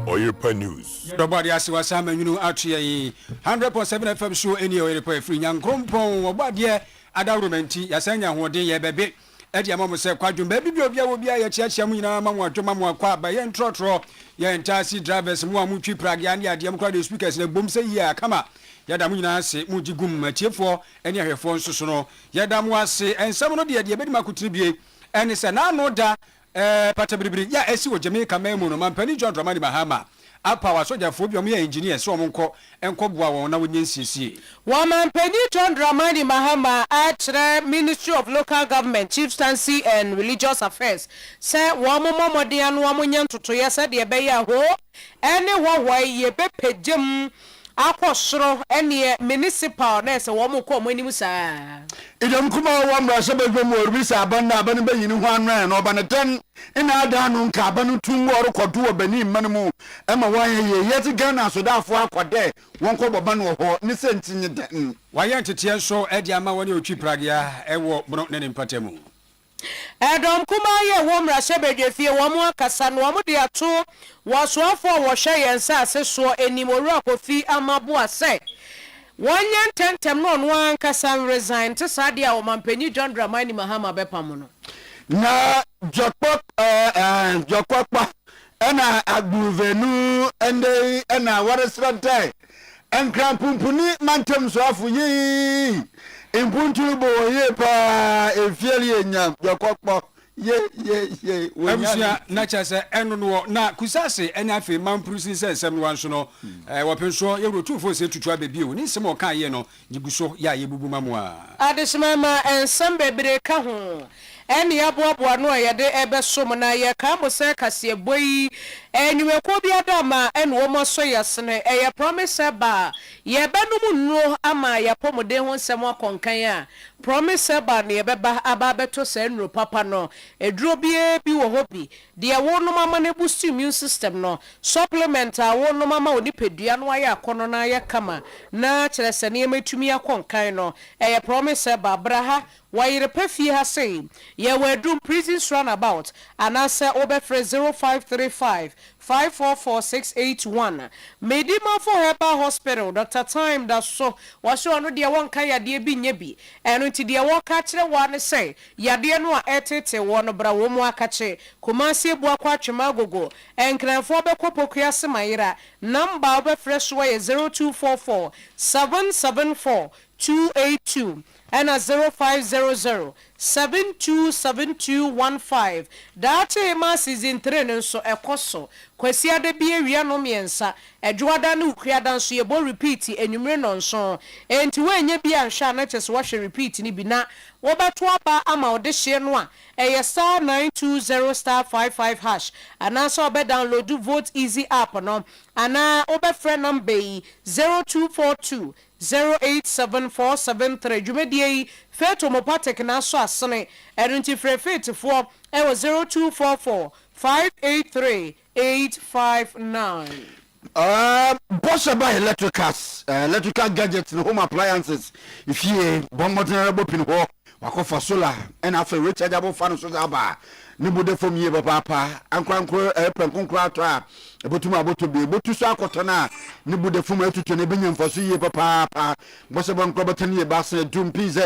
Oyerepa News. Nobody asked was Sam and you know actually 100.7 FM show any Oyerepa free young crumpon or bad yeah adormenti Yasanya one day baby Eddie Mamma said quadrum baby will be a church yamina mamma to mamma qua by yen trotro yen taxi drivers more muchi pragian ya democratic speakers in the boom say yeah come up Yadamina say muji gum cheer for any of your phones so no Yadamwa say and some of the idea bedma could tribute and it's an anoda patabri ya esi wo Jamaica memo no mampani John Dramani Mahama apa wa soja fo biom ya engineer so monko enkoboa won na wonyensisie wa mampani John Dramani Mahama at Ministry of Local Government Chieftaincy and Religious Affairs say wo momode anu amonya ntoto ya se de be ya ho ene wo ye be pegem akosoro ene municipal na se wo mko monim saa idam kuma wa mra se bedwom orbisa abanna aban be yini ho anran na obaneten ina ada anu nka abanu tunwo orekodo obani mmanmu ema wan ye yeti Ghana sodafo akode wonko boban wo ho ne sentinye den waye ntete so edi ama woni otwi pragia ewo bro ne mpatemu Edom kuma ye womra sebedwe fie womo akasa no womo de ato wosoafo wo hwe yensa aseso enimoru akofi amabo ase wonye tentem no no ankasa resign te sade a womampanyi John Dramani Mahama bepam no na jokokpa ena agbuvenu ende ena waresrante enkrampuni mantem so afu yi impuntu bo ye pa efieli enya jokokpo ye abusia na chase eno no na kusase ena afi mamprusi se sem no anso no wopenso ye rotufo se tutu abebi o ni sem o kan ye no giguso ya ye bubu mamu a adesmama ensam bebre ka ho eni aboabo no yede ebesom na ye ka mo se kase boyi enwe ko bi adama eno wo mo so yesene eye promise ba ye benum nno ama ya pomode ho nsem akonkan a promise ba ne beba aba beto se nro papa no eduro bi wo hobi de wo no mama ne boost immune system no supplement a wo no mama oni pedua no aye akono na aye kama na kire se ne emetumi akonkan no eye promise ba braha Oyerepa fie ha say ye wedum prisons runabout anasa obefre 0535 544 Medima for Herbal Hospital Dr. Time that so was so no dia won kan yade bi nya bi eno nti dia wo ka kire wane say yade no a etete wo no bra wo mu aka kire Kumasi ebu akwa twema gogo enkranfo be kopokua semayira number obefre so ye 0244 774 282 and a 0500 727215 that ma season 3 nso ekoso kwasi ade bi awia no miensa edwoada no ukriada nso ye bo repeat enwumre no nso enti wenye bi anhwa na chese wo hwe repeat ni bi na wo beto aba ama ode hye no a eye star 920 star 55 hash ana so be download vote easy app no ana obe friend number 0242 087473 jumedie feto mopatek na so asene erunti frefet for 0244 583 859 Boshaba electrical gadgets and home appliances if you bomb modern pin ho wakofa solar and after rechargeable fan so aba nibude from ye papa ankwankro penkonkro ato ebotuma abotobi ebotu so akotona nibude from atutu ne benyam faso ye papa boshaba nkrobatani ye basa dum pz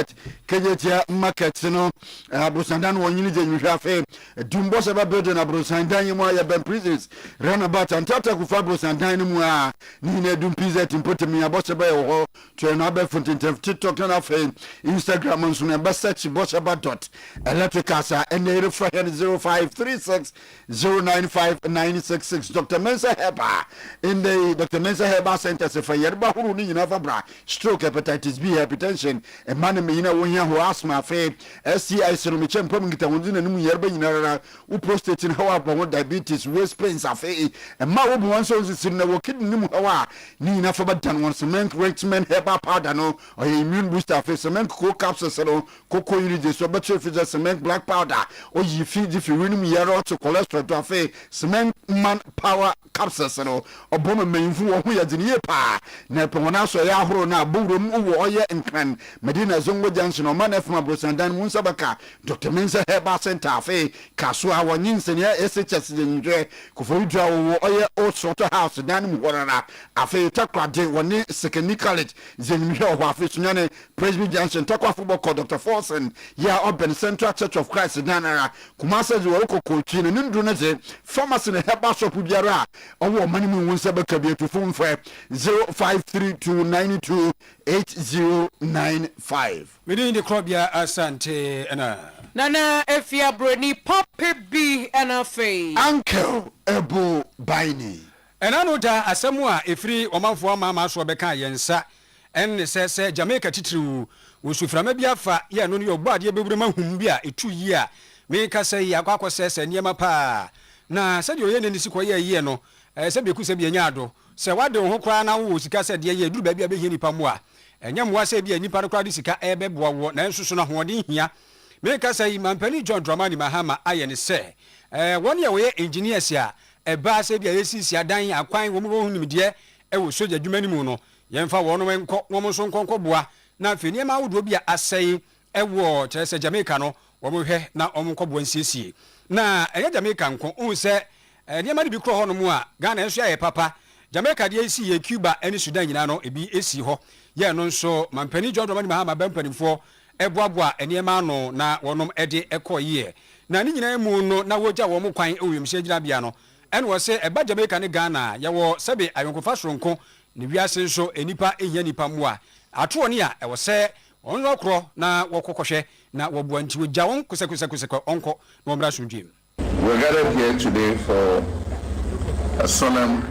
kejetia market no abrosandan wonyini je nhwafe dum boshaba building abrosandan ye mo ya ben prisons runabout antata ku fabrosandan ni mu a ni na dum pz impotemi aboshaba ye ho to na be fontin TikTok na fe Instagram nso na be search boshaba.electricals and they refer 0536095966. Dr. Mensa Heba in the Dr. Mensa Heba Center se fa yerba huru ni nyina fa bra stroke, hepatitis B, hypertension, e man me nyina wo hia ho asthma fe STI serum chempam ngita wonzi na num yerba nyina ra u prostate na wa bo diabetes, waist pains afe e ma wo bo wonso nsi na wo kidney nim hawa ni nyina fa badan won cement Richmond Heba powder no or immune booster fe cement co capsules no cocoa unit so battery freezer cement black powder o yi fi di fi winum yero to cholesterol to afe cement man power capsules no oboma menfu wo ho ya diniye pa na pe wona so ya horo na burum wo oye nkran Medina Zongo Junction o man efma brosandan mun sabaka Dr. Mensa Heba Center afe kaso a wonyin senia SHS nyindwe kofo dwa wo oye o sort house dan mu horara afe takrade woni secondary college zenimhwe o afe sunyane Presby Junction takwa football called Dr. Forsen ya Open Central Church of Christ danara kumasa ze wo kokochi ne ndru na ze pharmacy ne Heba shop biara owo mani mu won sabaka bi to phone for 0532928095. Within the club ya asante ana Nana Efia Broni Poppy B NFA Uncle Ebo Baini. Ena no da asemu a efiri omanfo ama so beka yensa en se Jamaica titiriu wosuframa bi afa ye no yo gbade bebure mahum bi a etu yi a me ka se ya kwakọ se niema pa na se de oye ne nisi koye ye no se be ku se bi anya ado se wade ho kra na wo sika se de ye duru ba bi abehie nipa mu a enya mo se bi nipa no kra de sika ebeboa wo na nsusu na hoɔden hia me ka se mampani John Dramani Mahama aye ne se won ye we engineers a eba se bi ayesisi adan akwan wo mo hu nimde wo soja dwumani mu no yemfa wono enko wo mo so nkonko boa na afeni ma wodo bi asai wo kire se Jamaica no wo mo hwe na wo nko boa nsiesie na eye Jamaica nko un se niema de bi kro ho no mu a Ghana enso aye papa Jamaica de esi ye Cuba eni Sudan nyina no ebi esi ho ye no nso mampani John Dramani Mahama bempanimfo eboaboa eniema no na wonom ede ekoye na ni nyina mu no na wogya wo mo kwan ewemhye gyina bia no ene wo se eba Jamaica ne Ghana ye wo sebe ayonkofa soronko ne wiase nso enipa ehia nipa mu a ato oni a wo se onlo kro na wokokɔhwɛ na woboa nti wogya won kusekɔ onko na omra sundwem. We're gathered here today for a solemn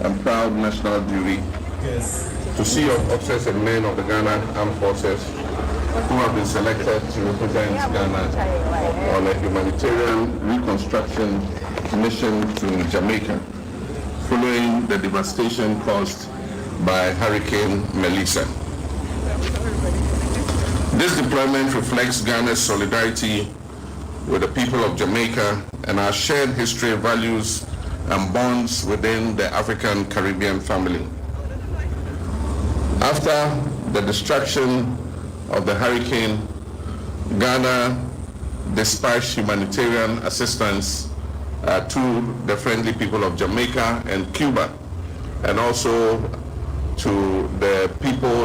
and proud national duty to see your officers and men of the Ghana Armed Forces who have been selected to represent Ghana on a humanitarian reconstruction mission to Jamaica following the devastation caused by Hurricane Melissa. This deployment reflects Ghana's solidarity with the people of Jamaica and our shared history, values, and bonds within the African Caribbean family. After the destruction of the hurricane, Ghana dispatched humanitarian assistance to the friendly people of Jamaica and Cuba, and also to the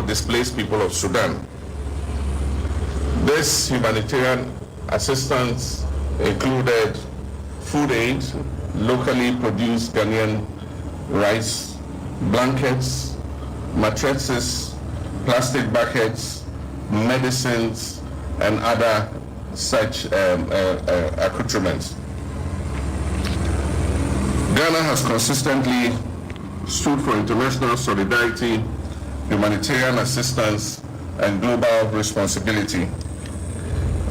displaced people of Sudan. This humanitarian assistance included food aid, locally produced Ghanaian rice, blankets, mattresses, plastic buckets, medicines, and other such accoutrements. Ghana has consistently stood for international solidarity, humanitarian assistance, and global responsibility.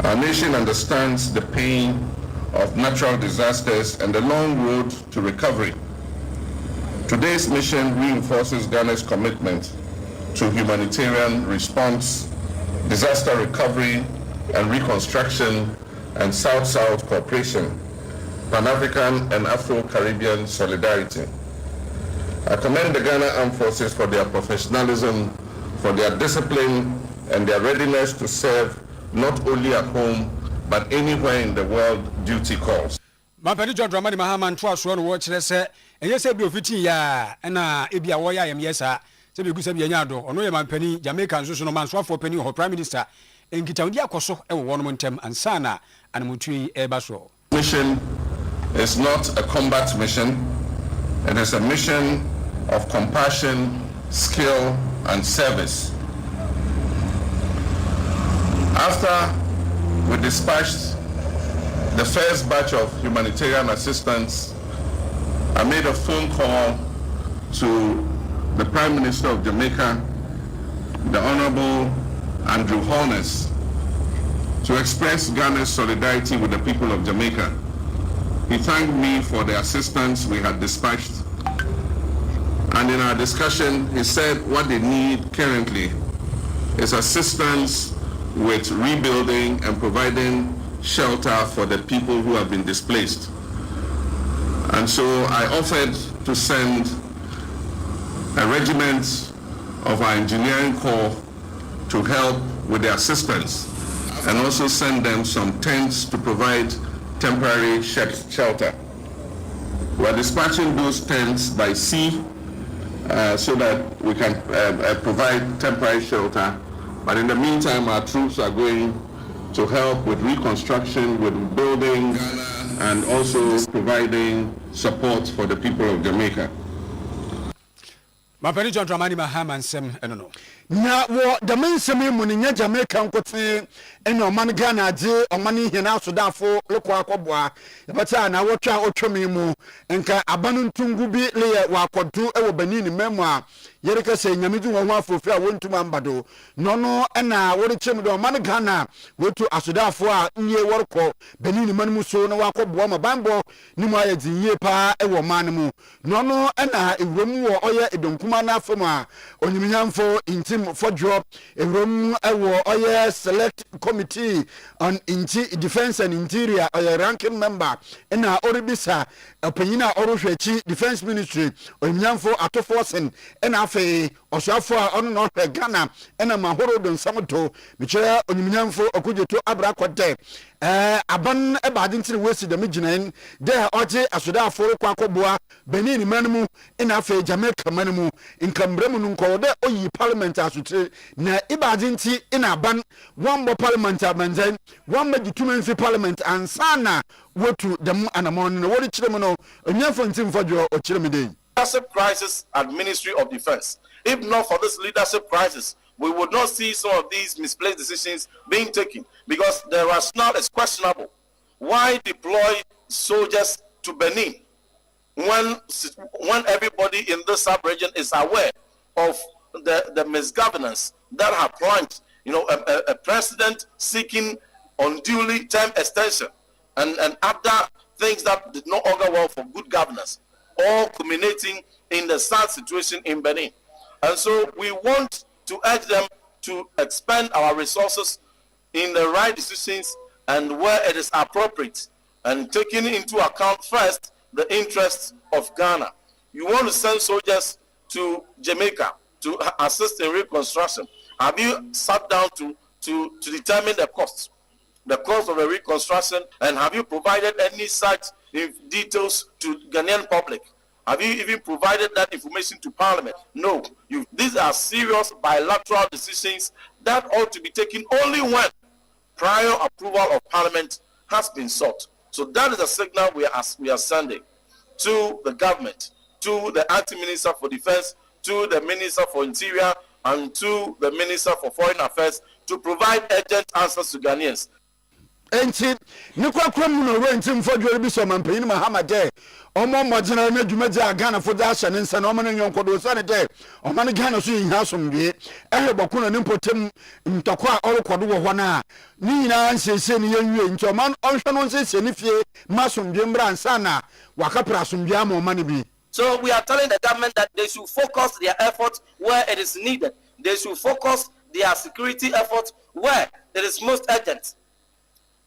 Our nation understands the pain of natural disasters and the long road to recovery. Today's mission reinforces Ghana's commitment to humanitarian response, disaster recovery and reconstruction, and South-South cooperation, Pan-African and Afro-Caribbean solidarity. I commend the Ghana Armed Forces for their professionalism, for their discipline, and their readiness to serve not only at home, but anywhere in the world duty calls. Mampani John Dramani Mahama ntwa so no wo kire se enye se bi ofiti ya na ebia wo ya yesa se bi gusa bi anya do ono ye mampani Jamaica nso so no manso afọ pani ho prime minister enkita odi akoso e wo no ntem ansana anamutui eba so. Mission is not a combat mission. It is a mission of compassion, skill, and service. After we dispatched the first batch of humanitarian assistance, I made a phone call to the Prime Minister of Jamaica, the Honorable Andrew Holness, to express Ghana's solidarity with the people of Jamaica. He thanked me for the assistance we had dispatched, and in our discussion, he said what they need currently is assistance with rebuilding and providing shelter for the people who have been displaced. And so I offered to send a regiment of our engineering corps to help with the assistance, and also send them some tents to provide temporary shelter. We're dispatching those tents by sea so that we can provide temporary shelter. But in the meantime, our troops are going to help with reconstruction, with building, and also providing support for the people of Jamaica. Mapani John Dramani Mahama nsem eno. Na wo the main semi mu ne Jamaica nkote eno man Ghana ade omani hina asodafo lekwa akoboa ebata na wotwa otwemi mu nka abanu ntungu bi le wakodu ewo Benin memu a yereka se nyamidu wo ho afofi a wontuma ambado no no na wori chem do man Ghana wotu asodafo a nye worko Benin manmu so na wakoboa ma bambo ni mu aye dinye pa ewo man mu no no na ewremu wo oye edonkuma na afom a onyimnyamfo intim for job ewremu ewo oye select committee on defense and interior oye ranking member na oribisa opanyina orohwechi defense ministry onyimnyamfo atoforsen na afi osafo a ono no hwe Ghana na mahoro do nsamdo mekye onyimnyamfo okujeto abrakwode aban ebade ntire wesi da miginan de oje asoda aforo kwa koboa Benin manmu na afi Jamaica manmu nkambremu nko de oyi parliament asutire na ibade nti na aban wambo parliament abanzan wamma gitumenfi parliament ansana wotu dem anamon no wori kiremu no onyamfo ntim fodwo o kiremu dey. Leadership crisis at Ministry of Defense. If not for this leadership crisis, we would not see some of these misplaced decisions being taken, because the rationale is questionable. Why deploy soldiers to Benin when everybody in this sub-region is aware of the misgovernance that have plunged, a president seeking unduly term extension and other things that did not augur well for good governance, all culminating in the sad situation in Benin. And so we want to urge them to expend our resources in the right decisions and where it is appropriate, and taking into account first the interests of Ghana. You want to send soldiers to Jamaica to assist in reconstruction. Have you sat down to determine the cost of the reconstruction, and have you provided any such details to Ghanaian public? Have you even provided that information to Parliament? No. These are serious bilateral decisions that ought to be taken only when prior approval of Parliament has been sought. So that is a signal we are sending to the government, to the Acting Minister for Defense, to the Minister for Interior, and to the Minister for Foreign Affairs to provide urgent answers to Ghanaians. Enti nikwa kwam no rent mfodwo bi so mampanyin Mahama de omo modena na dwumaja Ghana fo da hye ne nsa na omo no nyonkodo so ne de omo no Ghana so yin asomdwe bokuno ne mpotem ntokwa orokodo wo ho na ni nyina ansese ne yenwie nti omo onhwe no nsese ne fie masomdwe mbra nsa na wakapra asomdwe ama omo ne bi. So we are telling the government that they should focus their efforts where it is needed. They should focus their security efforts where it is most urgent.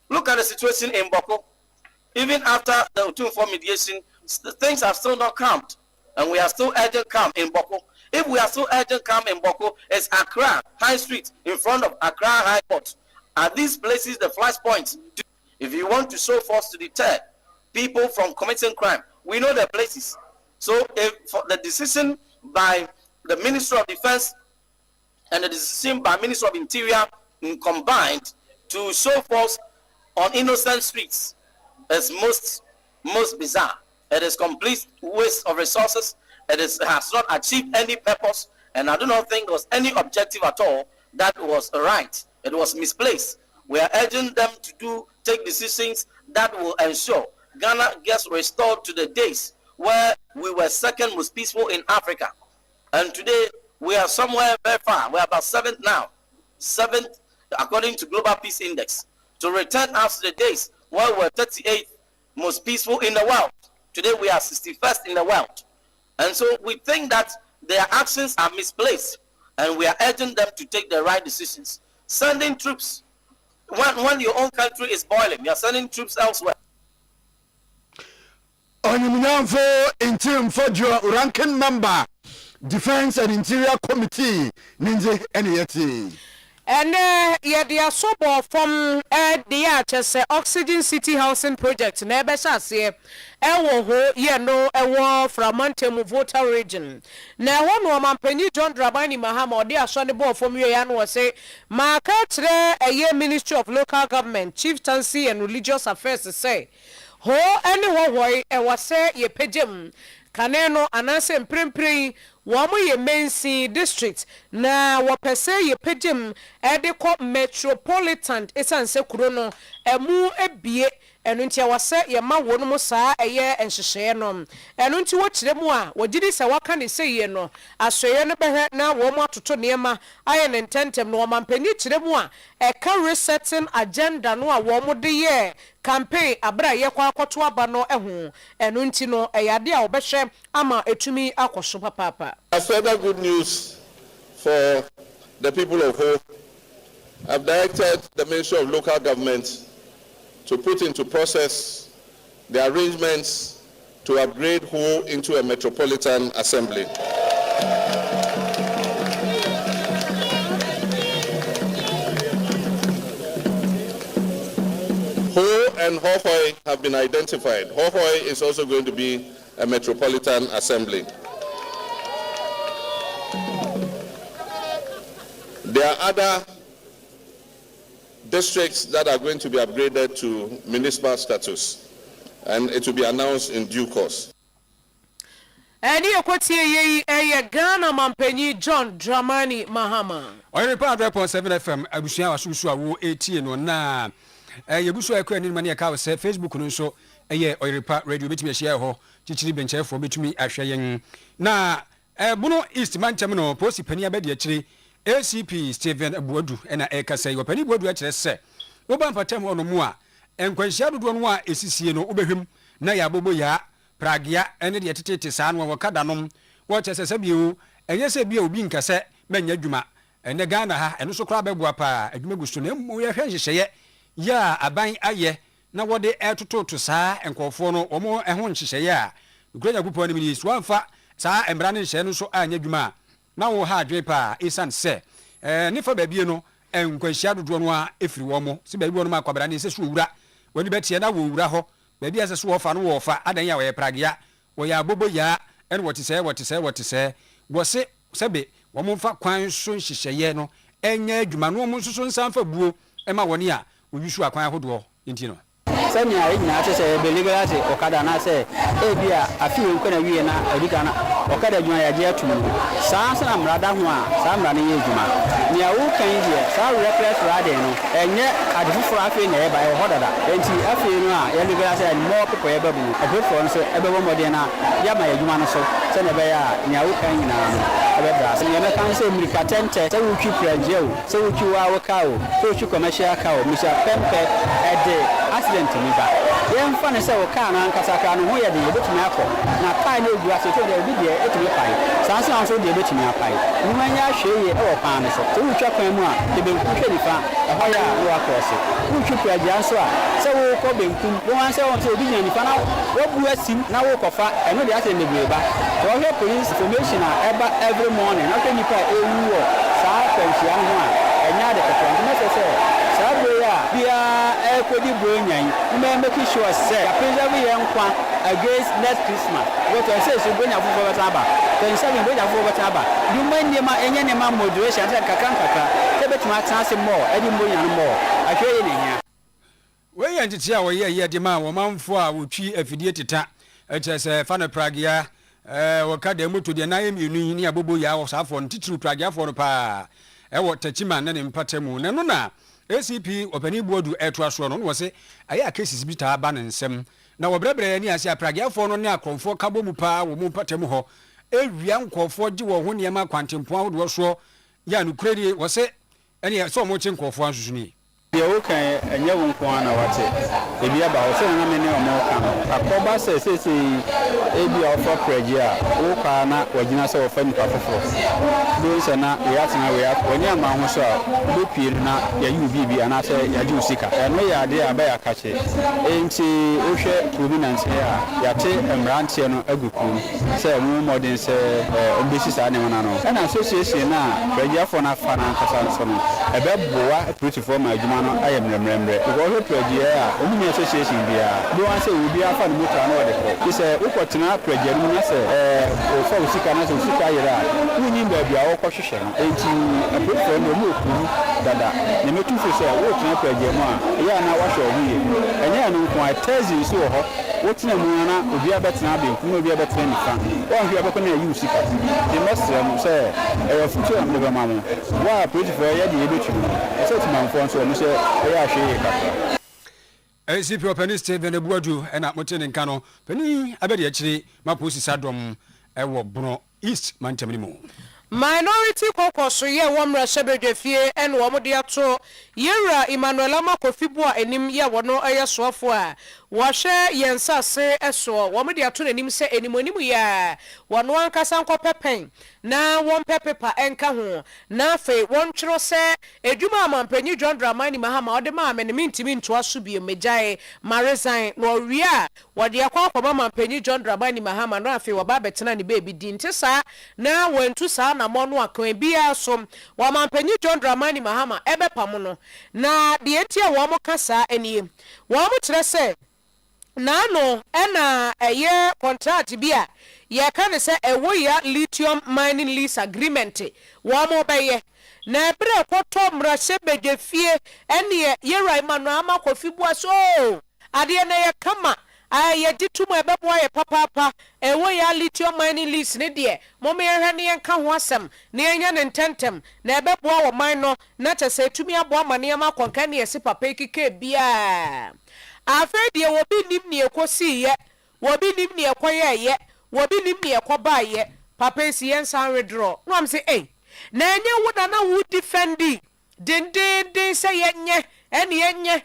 Look at the situation in Boko. Even after the Utumfo mediation, things have still not calmed. And we are still urgent calm in Boko. If we are still urgent calm in Boko, it's Accra High Street in front of Accra High Court. Are these places the flashpoints? If you want to show force to deter people from committing crime, we know the places. So if for the decision by the Ministry of Defense and the decision by Ministry of Interior combined to show force on innocent streets is most bizarre. It is complete waste of resources. Has not achieved any purpose, and I do not think there was any objective at all that was right. It was misplaced. We are urging them to take decisions that will ensure Ghana gets restored to the days where we were second most peaceful in Africa. And today, we are somewhere very far. We are about 7th now. 7th, according to Global Peace Index. To return us to the days where we were 38th most peaceful in the world. Today, we are 61st in the world. And so we think that their actions are misplaced. And we are urging them to take the right decisions. Sending troops. When your own country is boiling, you are sending troops elsewhere. Onyumunyanfo interim for your ranking member, Defense and Interior Committee, Ninja Enieti. And yeah, so from the Arches Oxygen City Housing Project, Nebeshas, no, a war from Montemu Voter Region. Now, one woman, Penny John Dramani Mahama, dear Sonny Bo from Yan was say, Market a year Ministry of Local Government, Chieftaincy and Religious Affairs to say, ho, anyone, was say, ye pejim, Caneno, Anase, Primpri. Wamu ye Mensi district na wapese ye pejim edeko metropolitan esanse kurono emu ebie enu nti wase ye ma wonu mu saa eye enhyehyɛ no enu nti wo kyerɛ mu a wogidi sɛ waka ne sɛ no asoye no bɛhwɛ na wo mu atoto niema aye ne ntentem no mampani kyerɛ mu a ɛka resetting agenda no a wo mu de ye campaign abra ye kwa akoto aba no ɛho enu nti no ɛyade a wobɛhwɛ ama etumi akoso papa. As further good news for the people of Ho, I've directed the Ministry of Local Government to put into process the arrangements to upgrade Ho into a metropolitan assembly. Ho and Hohoi have been identified. Hohoi is also going to be a metropolitan assembly. There are other districts that are going to be upgraded to municipal status, and it will be announced in due course. Edi ekwoti ye Ghana Mampenyi John Dramani Mahama. Oyerepa 100.7 FM abusia wasusu awo 18 no na yebusu akwa ni mane ka se Facebook no so Oyerepa radio betumi ahia ho chichiri benchefo betumi ahwe yen na Buno East Manchem no posi pani abedi akiri ACP Steven Abuadu ena ekasa yi opani Abuadu akire se wo ba mpatam ho no mu a enkwanhia dodo no a esisie no obehwem na ya bobo ya pragia ene de tetete saa no wo kada nom wo chese biu enye se bia obi nkase manya dwuma ene Ghana ha eno so kra bebua pa adwuma gusto na mu ye hwe nhyehyeye ya aban aye na wode etototo saa enkofo no omo eho nhyehyeye a ugranya gupo ni mi so amfa saa embra ne nhye no so anya dwuma na wo ha adwe pa isan se nifa babie no enkwanhia dodo no a efiri wo mo se babie no makwabra ne se so wura wani betie na wo wura ho babie ase so wo fa no wo fa adan ya wo pragia wo ya bobo ya ene wote se wo se sebe wo mo fa kwan so nhyehyeye no enya adwuma no mo so nsanfa buo ema woni a owisu akwan ahodo enti no sanya ina ce se be legalate okada na se bia afi nko na wie na adika na okada dwuma ya je atum saa sana mrada ho a saa mra ne ye dwuma nia wo kan die saa repress rade no enye adifufo afi na ye ba ye hodada enti afi no a ye legalate and more people ye babu adifufo no se ebe bo modern na ya ma ye dwuma no so se na be ya nia wo kan nyina no ebe bra se ye na kan se mirika tente se wo twi praje o se wo twi wa wo ka o se wo twi commercial ka o misha pempe ede accident ni ba yen fa ne se wo ka na nkasa ka no ho ye de yebetumi akọ na pai na ogu ase to de obi de etumi pai sanse anso de yebetumi apai ni manya hwe ye e wo pa ne so to wutwa kwan mu a de benku hwe nifa e ho ya wo akọse wutwa praje anso a se wo ko benku wo an se won se obi nya nifa na wo bu asim na wo kofa eno de ase nebu ba to hwe police information a eba every morning na nipa ewu wo saa pension ho a enya de petrol ne se Sabria, Pia, Equity Brunyan, you may make sure, say, preserve young quan against next Christmas. What I say, you bring a full taba, then 7 bring a full taba. You may name any man moderation, Kakanka, Tebet Max more, Eddie Million more. I tell you here. We ain't tia wo ye de ma wo manfo a wo twi afidie teta echese fa na pragia wo ka de moto de na yemi nu ni abobo ya wo safo ntitru pragia fo no pa e wo tachima na ne mpatemu ne no na ACP opani bodu eto aso no se aya cases bi ta ba ne nsem na wobrebre ni ase apragiafo no ne akromfo kabo mu pa wo mu patem ho ewia nkofo gi wo ho ne ma kwantempo ahodo so ya no kredi wo se ene so mo chi nkofo ansusu ni you can enye wo nko ana wate ebi aba ho se na me ne o mo kan akoba se ebi offer prayer wo ka na wagina se wo fa nipa foforo do se na we atena we at onye ama ho so a do pie na ya yu bibi ana se ya ju sika no ya de aba ya kache enti o hwe provenance ya te emrante no aguku se mu modern se ombesi sa ne wona no na association na prayer for na fa na kasa so no ebe boa pretty ma adwuma no ayem remremre because prayer a omu association bia do wan say we bia fa no motor na ode ko say ukotena prayer no na say o fa usika na so usika yera wunyi ba bia wo ko hwehwe no enti apefo no mu okuru dada ne metu fo say wo tena prayer mu a ya na wa hwe obuye enya no nko a tezi so ho wo tena mu na obi abetena abenku no obi abetena nifa wo hwe abeko na yi usika the next time say future am be mama wa pretty for ya de ebetu say to manfo so no say ya hwe ka ACP opani Steven Ebuadu ena motene nka no pani abedi akire maposi sadom ewo Bruno East Mantamnimu minority kokoso ye womra sebedefie en womde ato yera Emmanuel Amakofibu a enim ye wono ayesofo a wahwe yensase eso womde ato nanim se enimonimu ya wono ankasa nkopepen na won pepepa enka ho na fe won twero se edwuma amampanyi John Dramani Mahama ode ma amenemi ntimi nto aso bi mejae maresign no wia wode akwa amampanyi John Dramani Mahama no afi waba betena ne baby dintisa na wantu sa na mono akwan bia so wamampanyi John Dramani Mahama ebepam no na de etia wo mo kasa enie wo mo kire se na no ena eye contract bia ye kan se ewo ya lithium mining lease agreement wo mo beye na ebre kwoto mrase bedefie ene ye Emmanuel Amakofibu so ade na ye kama aye ditumo ebebo aye papa ewo ya lithium mining lease ne de momo ye ne yenka ho asem ne yenya ne ntentem na ebebo wo man no na chese tumi abo amane ma konka ne yesi papa ikike bia afedie wo bi nim ne ekosi ye wo bi nim ne ekoye ye wo bi nim ne ekoba ye papa esi yensan withdraw no am say na enye wo na wo defendi den say yenye ene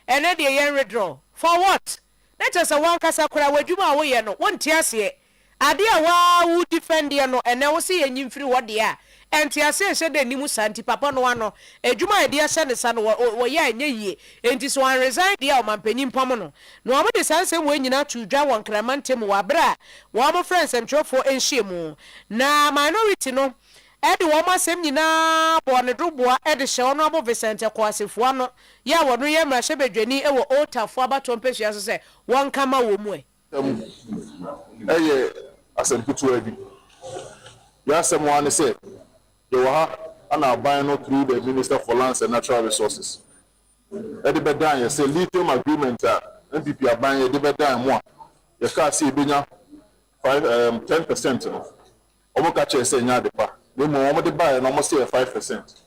ene de yen withdraw for what? Let us one kasa kura wadwuma wo ye no wonti ase ade a wa wu defend ye no ene wo se yenyim firi wo de a enti ase se de nimu santi papa no ano adwuma de ase ne sa no wo ye anya yie enti so an resign de a mampanyin pam no no am de sanse wo nyina tudwa won kramantem wa bra wo mo friends emtwofo enhyiemu na minority no edi wo masem nyina bo ne doboa edi hye ono abo Vincent Kwasefo no ya wono ye mrahye bedwani ewo otafo abato mpehia so se won kama wo mu eye asemputu adi ya semwa ne se yo ha ana aban no through the Minister for Lands and Natural Resources edi bedan ye se lithium agreement a NPP aban ye de bedan mo a ye ka se ebenya 10% no omo ka che se nya de pa we mo de buy and almost say 5%.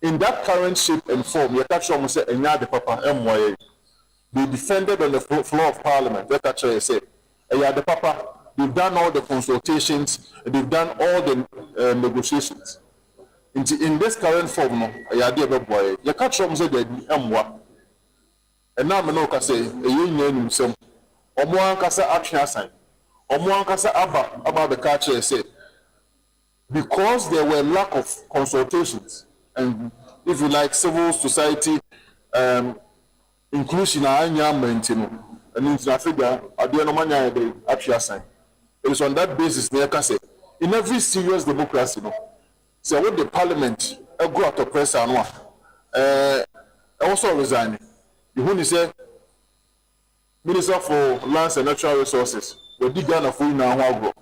In that current shape and form, you catch almost say enya de papa MYA. They defended on the floor of Parliament. They catch say enya de papa. They've done all the consultations. They've done all the negotiations. In this current form, no enya de boy. You catch almost say the MYA. And now me no ka say enya nim sem. Omo ankasa action assign. Omo ankasa aba the catch say. Because there were lack of consultations and, if you like, civil society inclusion and in Africa, it is on that basis they can say in every serious democracy, so what the parliament go out of press and also resigning. You say Minister for Lands and Natural Resources, we did Ghana for now,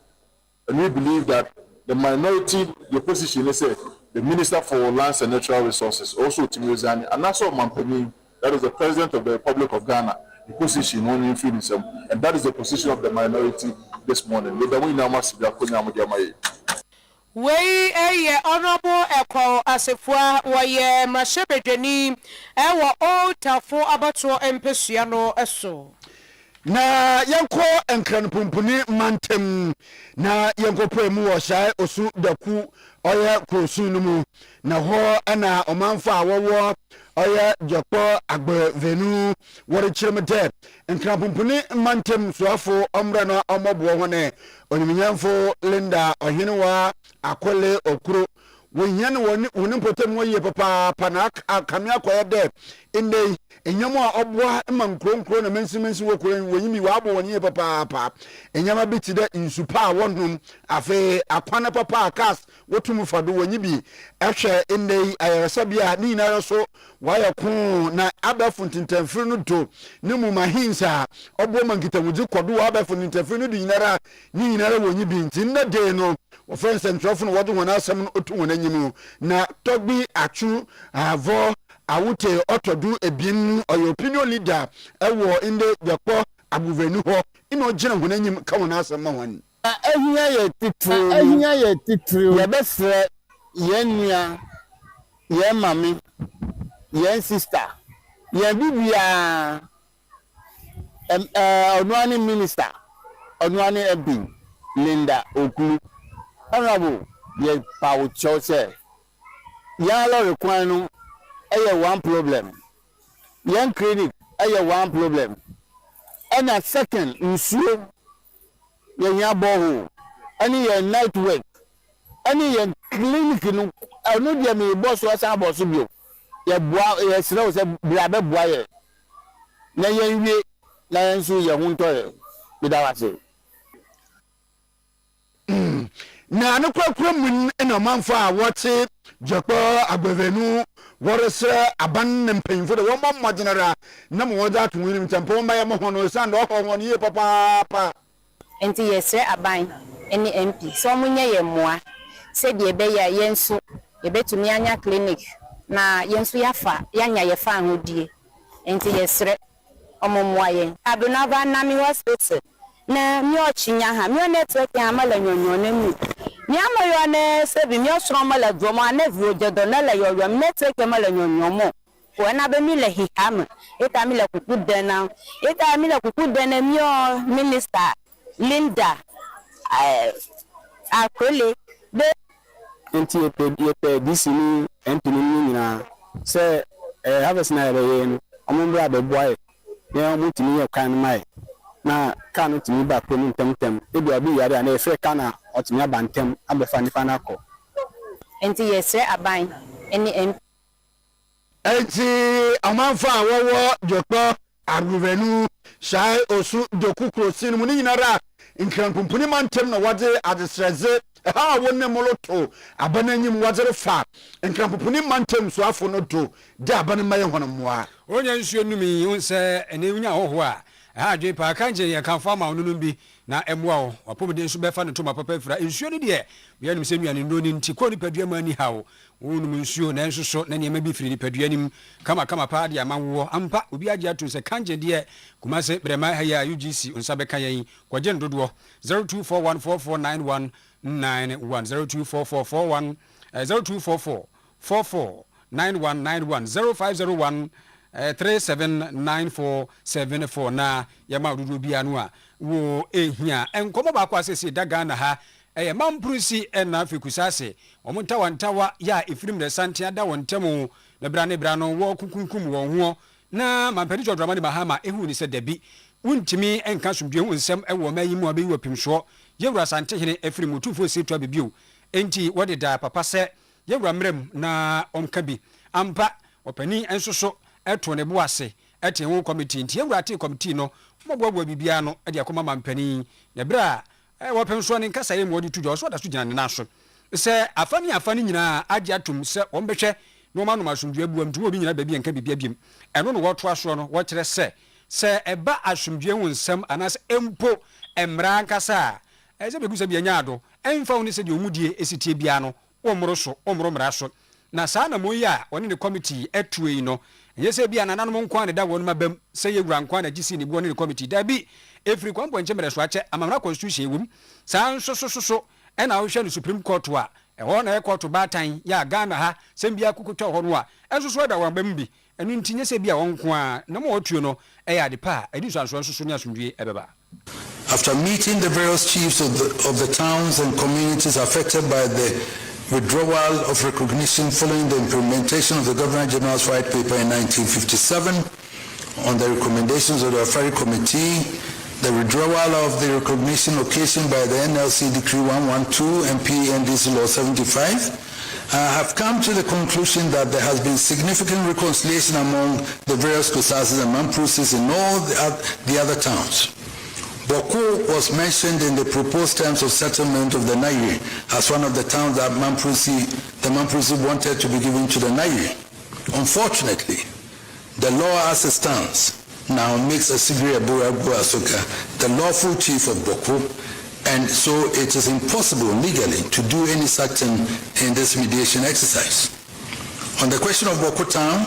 and we believe that the minority, the opposition, say the Minister for Lands and Natural Resources, also to resign, and that's all Mampani, that is the President of the Republic of Ghana, the position on influence, and that is the position of the minority this morning. wei eye honorable eko asefua woye mrashebedwani ewo otafo abato empesua no eso na yanko enkran pumpuni mantem na yanko poemu wo shay osu daku oye krosu numu na ho ana omanfa awowo oye jopo agbevenu wori chiremete enkran pumpuni mantem suafo omre no omobo hone onyimnyamfo Linda ohenwa akole okuro wonyan woni potem woye papa pana kamia koyede inde enyamo a obwa mankronkro na mensimensi wokro wonyimi wabo wonye papa enyama bitide insupa a wonhum afe akwana papa kas wotum fado wonyibi ehwe inde ayaresabia ni na so waya ku na abafu ntintamfiri no do ne mu mahinsa obwo mankitamuji kodo abafu ntintamfiri no do nyinara ni nyinara wonyibi ntinna de no offense and traffic no wado wona asem no otu wona nyimu na togbi achu avo awute otodu ebin oyo opinion leader ewo inde yakpo abuvenu ho ino gina wona nyim ka wona asem ma wan ahia ye titru ye befre ye nua ye mami ye sister ye bibia onwani minister onwani ebi Linda Okulu honorable ye power chose ya lo require one problem young clinic one problem and a second issue your boho any your night work any your clinic no I know there me boss was about you your boy yes no say blabe boy na yen wie na yen so ye hunto be da wase na no kwakura mun na manfa wote jopo agbevenu worese aban mpanyimfo de wo mamma general na mo woda to winim tempo ma ye mo hono sand o ho won ye papa enti yesre aban eni MP so munye ye moa se de be ya yensu ye betumi anya clinic na yensu yafa yanya ye fa ahodie enti yesre omomoa ye Abunava Nami hospital na mi ochinya ha mi network ya mala nyonyo na mu mi amoyo na se bi mi osoro mala dwomo na vio jedo na la yoyo network mala nyonyo mo ko na be mi le hikam eta mi le kuku dena mi o minister Linda akole be enti ye disi ni enti ni nyina se harvest na ye no omombra be boy ye mutimi ye kan mai na kanu timi ba pemi temtem ebi abi yare na efe kana otimi abantem abefa nipa na ko enti yesre aban eni enti amanfa wowo jopo aguvenu shai osu dokukro sinu ni nyinara nkrankumpuni mantem na wade adesreze ha wonne moloto abananyim wade fa nkrankumpuni mantem so afo no to de abanamaye honomoa onya nsuo numi unse ene unya hoho a ha dwe pa kanje ye kan fama onunum bi na emwa wo wapomde nsu befa ne to mapapa fira nsuo ne de bia nim se nuane ndo ni nti ko ni padua mani hawo wonum nsuo na nso so na niema bi firi ni padua nim kama pa de amanwo ampa obi age ato se kanje de kumase brema ha ya UGC unsa be kan yen kwaje ndodo 0241449191 024441 0244449191 379474 na yama dudu bia no a wo ehia enkomo ba kwa sese daga na ha mamprusi na fikusase omuntawantawa ya ifirim de santia da wontemu na bra no wo kukunkum wo ho na mampani chodrama ni bahama ehu ni se dabi wuntimi enka sumdwe hu nsem ewo mayimu abeyi wapimso yewura sante hene efirim utufo setu abibio enti wode da papa se yewura mrem na omka bi ampa opani ensoso eto ne boase ete ho committee nti ewura te committee no mobobwa bibia no ade akoma mampani na bra wopemso ne nkasa ye modi tujo so da so gina ne naso se afani nyina age atum se ombehwe no ma no masumdwe buam tu obi nyina ba bi nka bibia biem eno no woto aso no wo kire se eba asumdwe hu nsem anas empo emra nkasa eze begusa bia nyaado emfa woni se de omudie esitie bia no omro mra so na saa na moyi a woni ne committee etue no yese bia nananom nkwa ne da wonu mabam se yewura nkwa na gisi ne bo ne committee da bi efri kwampo nche mere so ache amamra constitution ewum saa nso ena wo hwe no Supreme Court wa ɛhɔ na ɛkɔ to batan ya Ghana ha sɛm bia kokotwa hɔ no a ɛnso so da wan bam bi ɛno nti nyɛ sɛ bia wɔn ko a na mo otuo no ɛyɛ ade pa a ɛdi so anso so ne asomdwie ɛbɛba. After meeting the various chiefs of the towns and communities affected by the withdrawal of recognition following the implementation of the Governor General's White Paper in 1957 on the recommendations of the Afari Committee, the withdrawal of the recognition occasioned by the NLC Decree 112 and PNDC Law 75, have come to the conclusion that there has been significant reconciliation among the various Kosasis and Mamprusis in all the other towns. Boko was mentioned in the proposed terms of settlement of the Nairi as one of the towns that the Mamprusi wanted to be given to the Nairi. Unfortunately, the law as it stands now makes Asigri Abu Asoka the lawful chief of Boko, and so it is impossible legally to do any such thing in this mediation exercise. On the question of Boko town,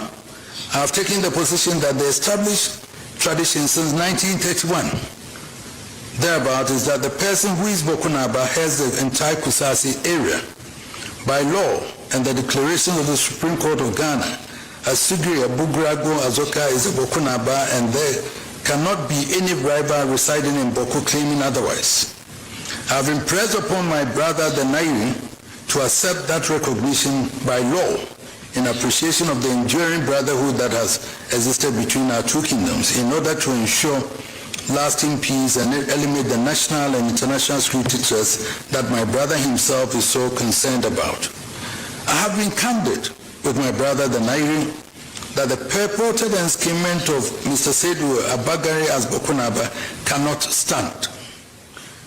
I have taken the position that the established tradition since 1931 thereabout is that the person who is Bokunaba has the entire Kusasi area. By law and the declaration of the Supreme Court of Ghana, Asigri Abugrago Azoka is a Bokunaba, and there cannot be any rival residing in Boko claiming otherwise. I have impressed upon my brother the Nairi to accept that recognition by law in appreciation of the enduring brotherhood that has existed between our two kingdoms in order to ensure lasting peace and eliminate the national and international security threats that my brother himself is so concerned about. I have been candid with my brother the Nairi that the purported enskinment of Mr. Seydou Abagari as Bokunaba cannot stand.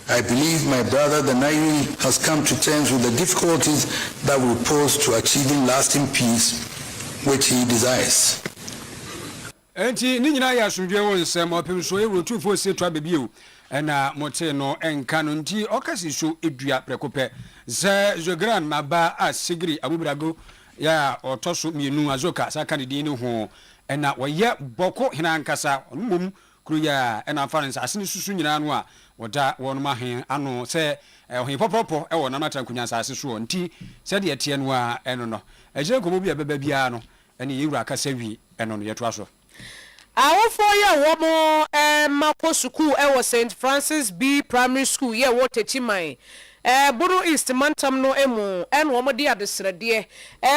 I believe my brother the Nairi has come to terms with the difficulties that will pose to achieving lasting peace which he desires. Enti ni nyina ya asomdwe wo nsem opem so e rotufo se twa bebio na mote no enka no nti okasi so edua prekope ze Jogran maba Asigri Abubrago ya otoso mienu Azoka saka ne din ho na woye Boko hina nkasa onmom kru ya na faransa asene susu nyina no a woda wonma hen ano se ohin popopo e wo nanata nkunya asase so nti se de etie no a eno no ejire komo bia beba bia no ene yewura akasa wi eno no yeto aso. Awofo ya womo mako school e St. Francis B Primary School ye wo techiman Buru East Mantam no emu en womo di adesrede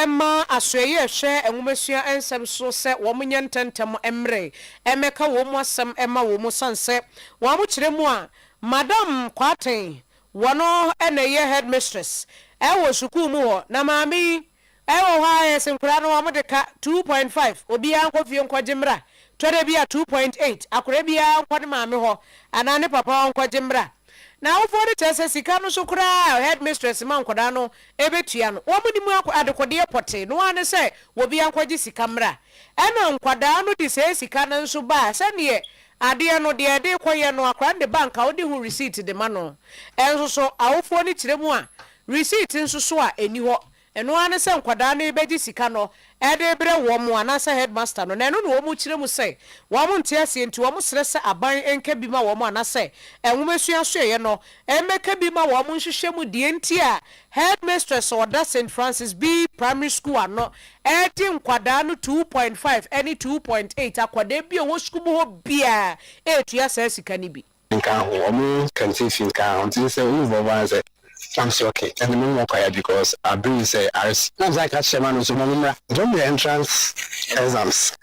ma asoye hwe enwomesua ensem so se womo nyententem emre emeka womo asem ema womo sanse womo kiremu a Madam Kwaten wono eneye headmistress wo school mu ho na maami wo ha esenkura no womo de ka 2.5 obi an kofie nkwagimra Twede bia 2.8 akure bia nkwade maame ho anane papa nkwaje mbra na ofori chese sika no so kura headmistress man kwada no ebetua no wo mudimu adekode pote no ane se wo bia nkwaje sika mbra ena nkwada no di se sika na nso ba se ne ade no de de koye no akra de bank a odi hu receipt de ma no enso so awofo ni kiremu a receipt nso so a eni ho eno ane se nkwada no ebeji sika no ede bre wo mu anasa headmaster no na eno no wo mu kiremu se wo mu ntiase nti wo mu srese aban enka bi ma wo mu anasa enwomesua so ye no emeka bi ma wo mu nhwehwemu die nti a headmistress oda St. Francis B Primary School ano eti nkwada no 2.5 any 2.8 akwada bi wo school ho bia etua sa sika ni bi nka ho omu kan say finka on tin say wo bo I'm so okay. And the more quiet because I bring say as I'm like a shaman so mama don't be entrance exams.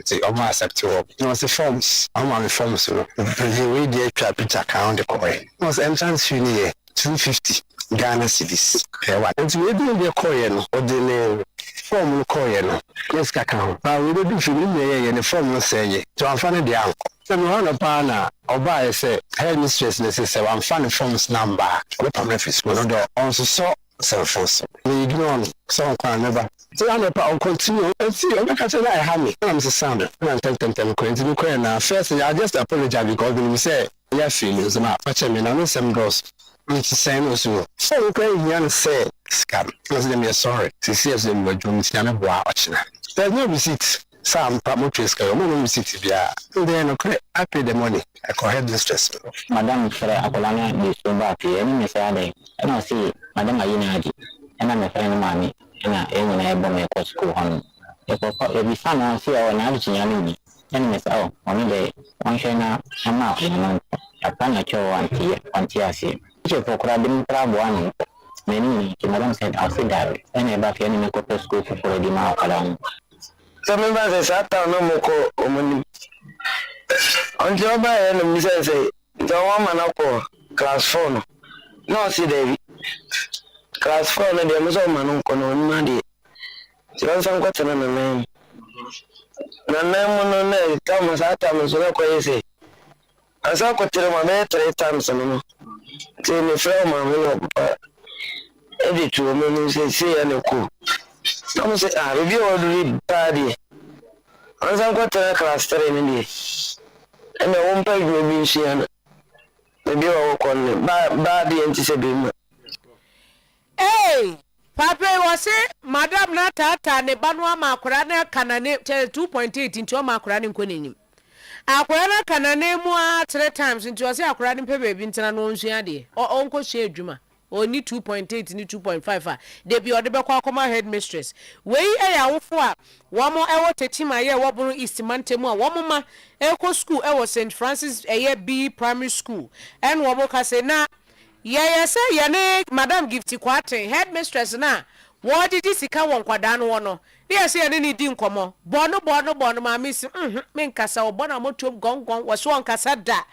Say almost acceptable. You know the forms. I'm on the forms so the way they picture account the coin. Was entrance fee 250 Ghana cedis. What? And we do the coin or the form coin. Yes account. But we do feel the form say to am find the uncle. So we want a partner or say headmistress necessary I'm finding forms number we permit is one of also so cell phones we ignore some can never so I never continue and see I can say I have me I'm the sound and tell continue now first I just apologize because when you say yeah feelings my watch me now some girls it's the same also so we can say scam because them sorry see as them were doing there's no receipt Sam PROMOTIONAL, no receipt bia. Then okay, I pay the money. I call headmistress. Madam Fere Akolana is so back here. Any say and I see Madam Ayina. and I'm a friend of mine, and I am a school on. If we found out here or an average and Miss O, one day, one share now, I'm out, a pan of show on TRC. If for crabbing crab one, many, Madam said, I'll sit down, and about any make up school for the mouth along. Some members sat down no more money. Until I buy and say, the woman up class 4. No, see, David. Class 4, and there was a man on Monday. She was some question on the name. No, Thomas Adams, so I say. I saw what my bed 3 times. Tell me, from my will, every 2 minutes, say, and a cool. Some say, I review all the read party. I saw what class 3 in the and I won't pay me, she and maybe I walk on bad the anticipation. Hey! Papa was it, Madam Natata, ne Banwa Makurana Canane 2.8 into a Makurani Quinin. Akurana Canane more 3 times into a Sakurani Pebe Vintan or Uncle Shea Juma. Only 2.8 ni 2.5. They be order Bakoma headmistress. Way a for 1 more hour tetima ye waburu East Mantemo, 1 more Echo School, St. Francis a B primary school, and Waboka say na. Yeah, say yane Madam Gifty Quate, headmistress na. What did this come on Quadano one? They say any din come Bono, my miss, Menkasa or Bonamotum gong was one casada.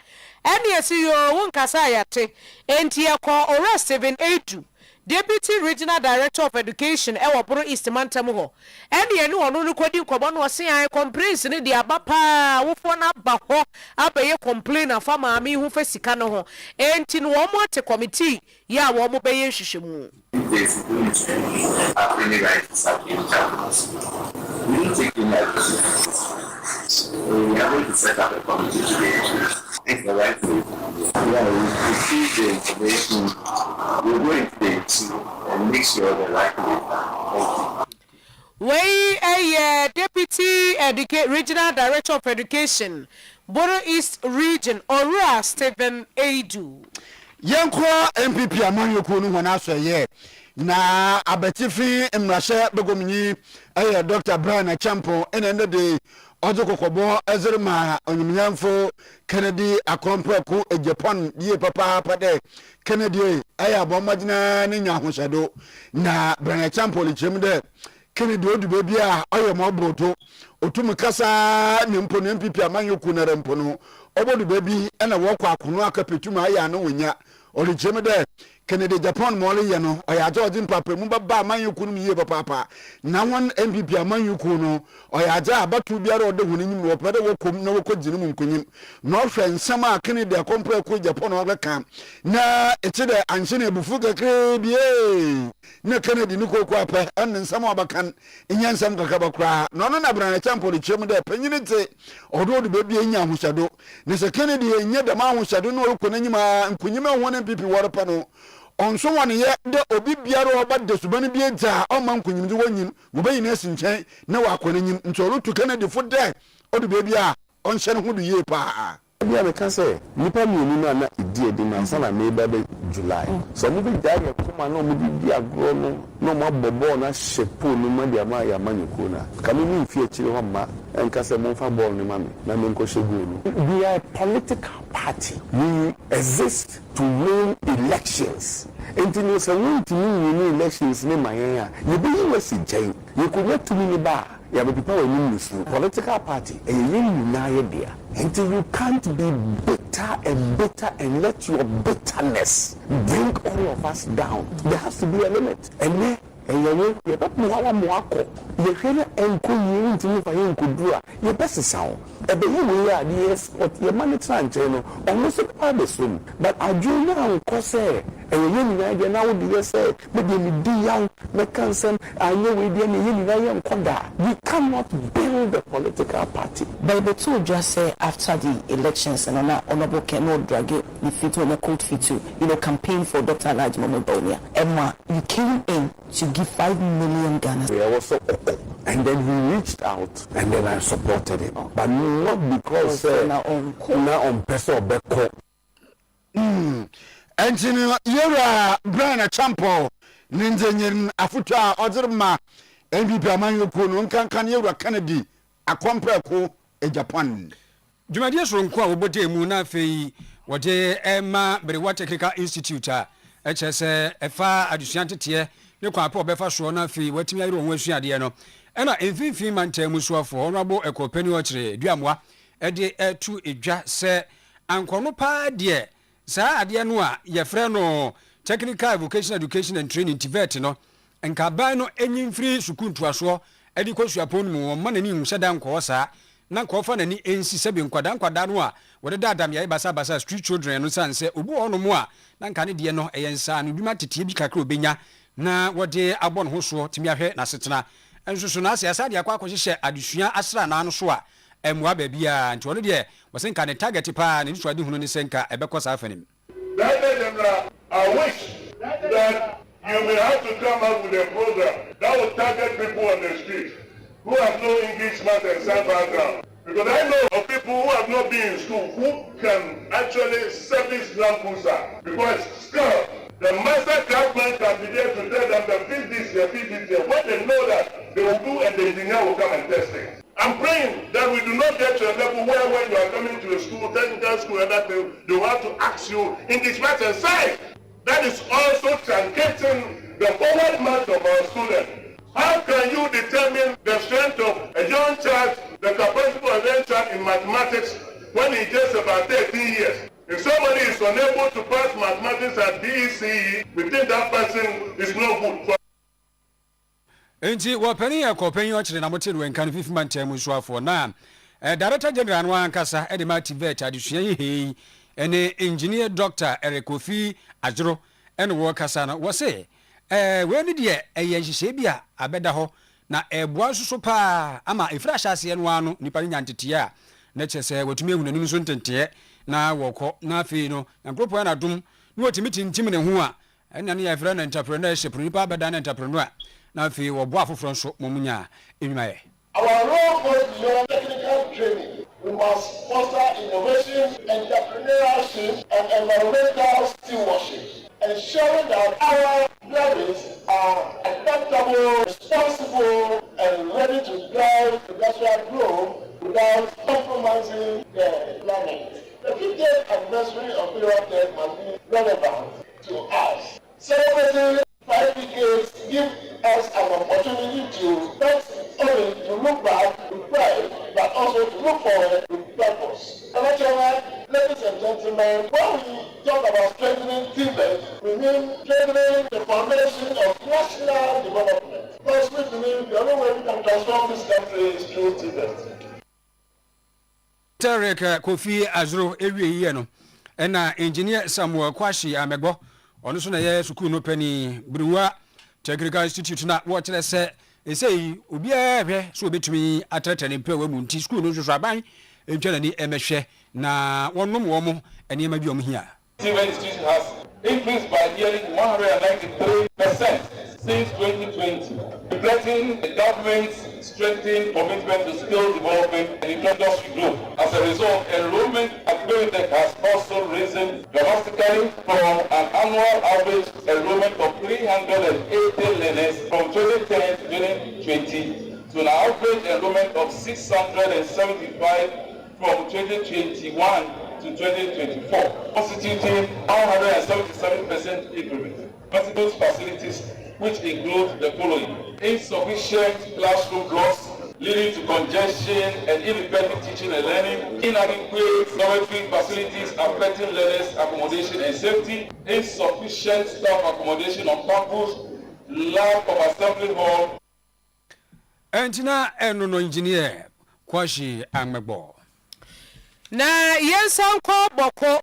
And yes, you won't casayate. And here call or 782. Deputy Regional Director of Education, Ewapuro East Mantamuho. And the new one who could you come on was saying I complain in the Abapa, who for not baho, Abaye complain of Fama, me who face Sikano. And in one more committee, ya womo baye shishimu. There's going to have any right to serve in Japanese. We don't take in that. We are going to set up a committee today. It's the right way. We receive the information. We're going to and make sure the right way. Way a Deputy Regional Director of Education, Bono East Region, Ora Stephen Edu. Yanko MPP amanyo kunu wana so ye na abetifi mrashe begomni Dr. Brian Champo ene de ojo kokobo ezerma onyumyamfo Kennedy akompreku Japan die papa pade Kennedy abomagina ni nyahoshado na Brian Champo lichemde Kennedy odu bebi a oyemo broto otum kasa ne mpo ne MPP amanyo kunu rempono obodu bebi ena wokwa akunu akapetuma ya no wonya orichemde Kennedy Japan mole ye no oya George Mpapa mu baba amanyo kunu miye papa na won MPP amanyo kunu oya ja abatu biara ode hunyim no pede wokom na wokogine mu nkonyim no hwe nsama a Kennedy akompre ko Japan obeka na etide anhene ebufu kakre bie na Kennedy ni kokko apa an nsama obakan enyansam kakaba kra no no na Brian Champo de chemde panyine te odo bebi enya ahoshado ne se Kennedy enya da ma ahoshado no okonanyima nkonyim ahone MPP warpa no onso wane ye de obi biara oba de subani bi eja o man kunyim de wonyim wo bayin asinchen na wa konanyim ntoro to Kennedy fo de odu bebi a on hye ne ho du ye pa bia me ka say nipa mienu na idie de na sana me ba be July so mo bi dare kuma na mo bi agro no mo bobo na shepo no ma dia ma ya maniko na kame ni fi akire ho ma en ka say mo fa ball ni ma me na me nko shegu no we are a political party we exist to win elections and you say to win elections ni mayen you be you si jai you could not to me ba ya be people win this political party and you na there until you can't be bitter and let your bitterness bring all of us down. There has to be a limit. And then, you don't know how to you hear and could you into you for him could do your best sound. A baby will are the export your money channel almost a part of soon. But I do now, cause and you know, now the say, but you be young, mechanism, I know we didn't conda. We cannot build a political party. But the two just say after the elections and honorable cannot drag it, the fit on a cold fit to, campaign for Dr. Elijah Momodonia. Emma, you came in to give 5 million Ghana. We were so and then he reached out and then I supported him. But not because now on person beko. Engineer Yera Brian Champo ninzenyen afuta ozirma MVP amanyoku no nkankan yewra Kennedy akompre ko e Japan Jumadi Sonko a wobode mu na afei wode Emma Berewa Technical Institute a echese efa adusua tete ne kwa pa obefa so na afei watimi ayiro won asuade no ena enfinfin mantam musuafo honorable ekopeni ochire duamwa ede etu edwa se ankono pa de saa ade no a yefre no Technical Vocational Education and Training TVET no enka ban no enyimfiri sukuntu aso ede kosuapon mu won manani nhweda nko saa na kofa nani ensi sebe nkwada no a wode dadam ya basa street children no sanse obu ono mu a na nka ne de no eyensa no dwuma tete bi kakra obenya na wode abon ho so timi ahwe na setena enso so na asa de akwa akohye adusua asra na no so a emwa ba bia nti ono de wosenka ne target pa ne nsuade hunu ne senka ebekosa afanim. I wish that you may have to come up with a program that will target people on the street who have no English, math, and science background. Because I know of people who have not been in school who can actually service Lampusa. Because still, the master craftsman can be there to tell them that fix this here, fix this here. When they know that, they will do and the engineer will come and test it. I'm praying that we do not get to a level where when you are coming to a school, technical school, and that they will have to ask you English, math, and science. That is also truncating the forward march of our students. How can you determine the strength of a young child, the capacity of a young child in mathematics when he's just about 13 years? If somebody is unable to pass mathematics at DECE, we think that person is no good. Enti wapeni ya kopeni ochire na motiru wenkan 5 man temu suafo na Director General no ankasa ede ma TVET adusua yi ene engineer Dr. Erekofi Ajro ene wo kasa na wo se we ni de ehihye bia abeda ho na eboa susu pa ama efra hyase no anu nipa nyantete a na chese watumi ehunani so ntente na wokọ na afi no na group na dum ni watimi tintim ne ho a ene ya efra na entrepreneurship nipa abeda na entrepreneur na afi wo boa foforo so momunya enwumaye. Our role goes beyond technical training. We must foster innovation, entrepreneurship, and environmental stewardship, ensuring that our graduates are adaptable, responsible, and ready to drive industrial growth without compromising their learning. The 50th anniversary of PROMOTIONAL must be relevant to us. Celebrating 5 decades give us an opportunity to not only to look back with pride, but also to look forward with purpose. Ladies and gentlemen, when we talk about strengthening TVET, we mean strengthening the foundation of national development. Because we believe the only way we can transform this country is through TVET. Tarek Kofi Azro ewie no na engineer Samuel Kwashi Amegbo ono so na ye sukuu no pani Berewa Technical Institute na wo kire se esei obi ahwe so obetumi atretane mpewa mu nti sukuu no so aban entwa ni emehwe na wonom wo mo ene ma bi om hia. TVET Institute has increased by nearly 193% since 2020, reflecting the government's strengthened commitment to skill development and industry growth. As a result, enrollment at PROMOTIONAL has also risen dramatically from an annual average enrollment of 380 learners from 2010 to 2020 to an average enrollment of 675 from 2021 to 2024, constituting 177% increment. Multiple facilities, which include the following: insufficient classroom blocks, leading to congestion and ineffective teaching and learning, inadequate dormitory facilities affecting learners' accommodation and safety, insufficient staff accommodation on campus, lack of assembly hall. Entina enono engineer Kwashi Amegbo. Na yensan ko boko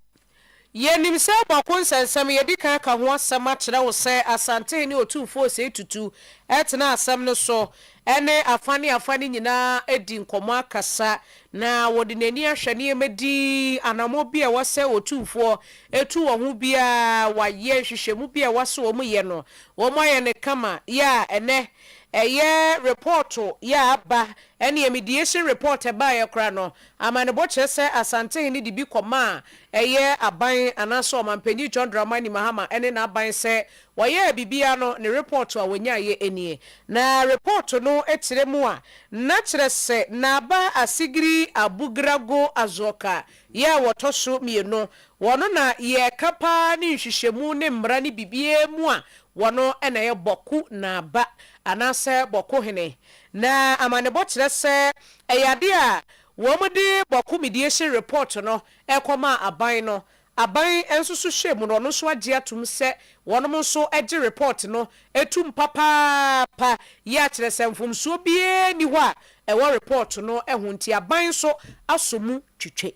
yenim se boko nsensem yedika ka ho asem a kire wo se asante ni otufo se tutu etena asem no so ene afani nyina edi nkomo akasa na wode nani ahwene emedi anamo bia wase otufo etu wo ho bia waye hwehwemu bia wase wo mu ye no wo moye ne kama ya ene report ya aba ene mediation report ba ye kra no amanebo kire se asante ni di bi koma aban anaso omanpanyi John Dramani Mahama ene na aban se waye bibia no ne report a wonya ye enie na report no etire mu a na kire se na aba asigiri abugrago azoka ya wotoso mieno wono na ye kapa ni nhwehwemu ne mmra ne bibie mu a wono ena ye boku na ba anase boku hene na amanebo kire se eyade a womudi boku mediation report no ekoma aban no aban ensusu hwemu no no so age atum se wonom so age report no etum papa pa ya kire se mfomso bie ni ho a ewo report no ehunti aban so asomu twetwe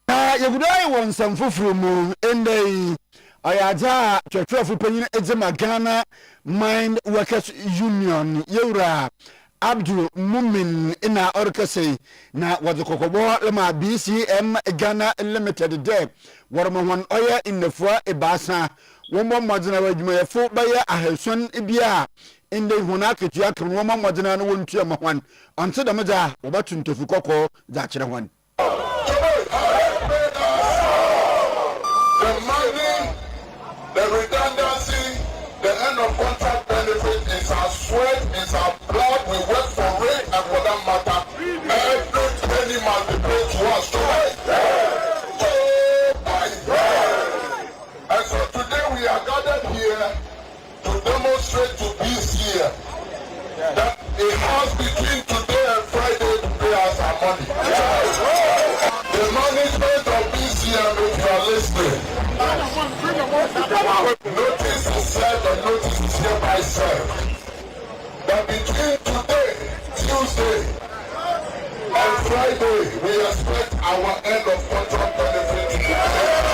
na yegudai won samfufuru mu endei ayaja twetwefu panyin edzema Ghana Mind Workers Union Yura Abdul Mumin ina orkase na wazokokobo lema BCM Ghana Limited de warmahwan oya innafua ebasa wombo madina wadwumayefo baya aheson ebia inde huna ketua kan wombo madina no wontua mahwan onse damaja obatuntofu kokko za kire hwan the redundancy, the end of contract benefit is our sweat, is our blood. We work for it, and for that matter, every penny must be paid to us. And so today we are gathered here to demonstrate to peace here that a house between today and Friday to pay us our money. The management of BCM, if you are listening, notice is served and notice is hereby served. That between today, Tuesday, and Friday, we expect our end of contract benefit to be paid.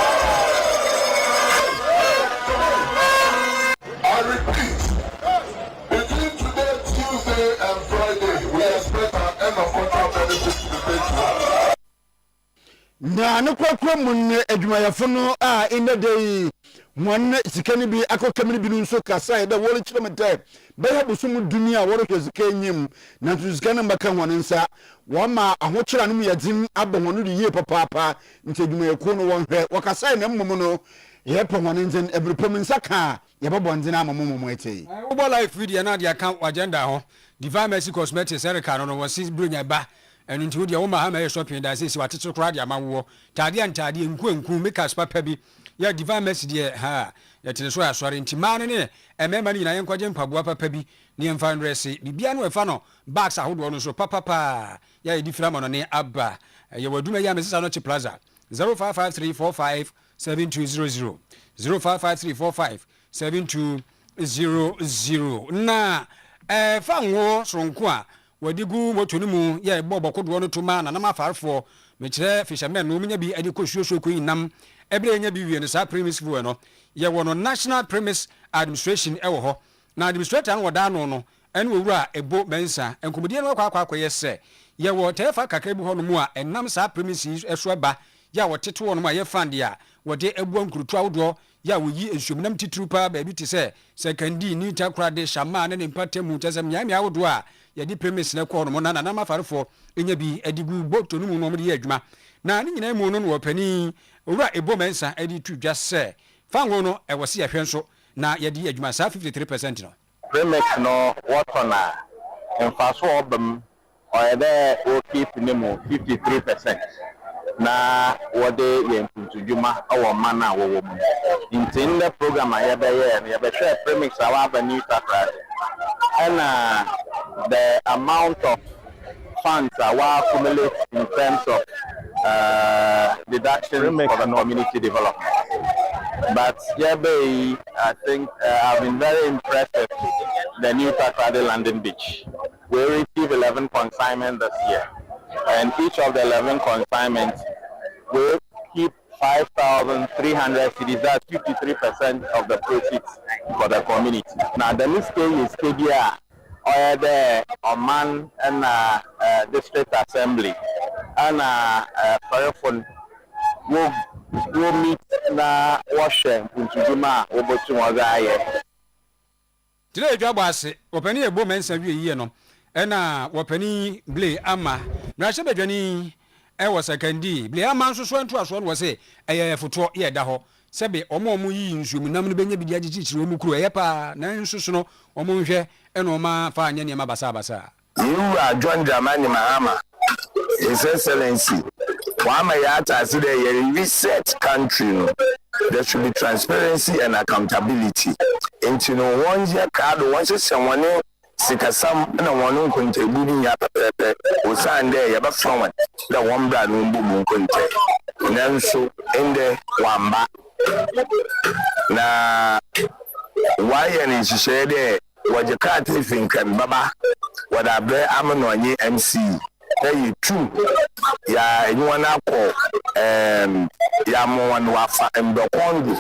I repeat, between today, Tuesday, and Friday, we expect our end of contract benefit to be paid to us. Na nkwakwa mun adwumayefo no a ina dey won sikani bi akokamini bi nso kasa da wole kilometer be ha busum dunia woro hwezika nyim na tuzikana mbaka won nsa wo ma ahokyera no mu yadzin abon no yie papapa nti adwumayeko no won hwe wakasa na mmom no ye pa won nzen ebrepom nsa ka ye babonzina amomom ete wo bo life video na dia kan agenda ho Divine Mercy Cosmetics Erica no wasi brunya ba enu nti wo dia wo ma ha ma shopping da say si watete kora dia mawo tade antade nku makers papa bi ya Divine Mercy die ha ya tene so asore nti ma ne emema ni na yenkwaje mpaboa papa bi ne emfa ndresse bibia no efa no bags ahodo no so papa ya edifira mo no ne aba ye waduma ya mesisa no chi plaza 0553457200 0553457200 na fanwo sonko a wadigu motoni mu ye bobokodo no tuma na nam afarfo mekire fishermen no munya bi ade kohwehwe ko yinam ebre nya bi wie no sa premise fu no ye wono National Premise Administration ewo ho na administrator an woda no ene wowura ebo mensa enkomodie no akwa yese ye wo tefa kakra bi ho no mu a enam sa premise eso ba ya woteto no ma ye fund ya wode ebu ankurutu awodo ya woyi ensuomnam titru pa ba bi te se secondary ni takrade shama ne mpatemu tesem nya mia awodo a ye di premise na ko no na nam afarfo enya bi adigu boto no mu no mo de adwuma na ni nyina mu no no pani owura ebo mensa edi tu dwa se fango no e wose ye hwenso na ye di adwuma sa 53% no premise no what on a enfaso obam o de o keep ne mu 53% na wode ye mputudwuma awo mana wo wo mu in the program ya be share premise our new tax and the amount of funds are accumulate in terms of deduction for the community development. But I think I've been very impressed with the new Takrade landing beach. We received 11 consignments this year, and each of the 11 consignments will keep 5,300 cedis. That's 53% of the proceeds for the community. Now the mistake is KDR. Or the Oman and district assembly and Farafon will meet na Washington into Juma over to Mozaya. Today Jabase, Openi a woman send you no. Ena Wapeni Blay Ama. Rasha Bejani, I was a candy. Blay Ama so went to us one was a for ye daho. Sebe omo mu yi nsu mu nam no benya bi agi chichiro mu kuro epa na nsu no omo nhwe ena oma fa anya ne ma basa basa. You are John Dramani Mahama, His Excellency. Wama yata say the reset country no. There should be transparency and accountability. And you know, one year card, once someone sikasam na one contribute ya pepe usande ya ba from the one brand mbu konte. Nanso ende wamba na why ni shede wajekati finkan baba wadabre amano anyi MC hey true ya anyone ko ya mo wan wafa mbekondo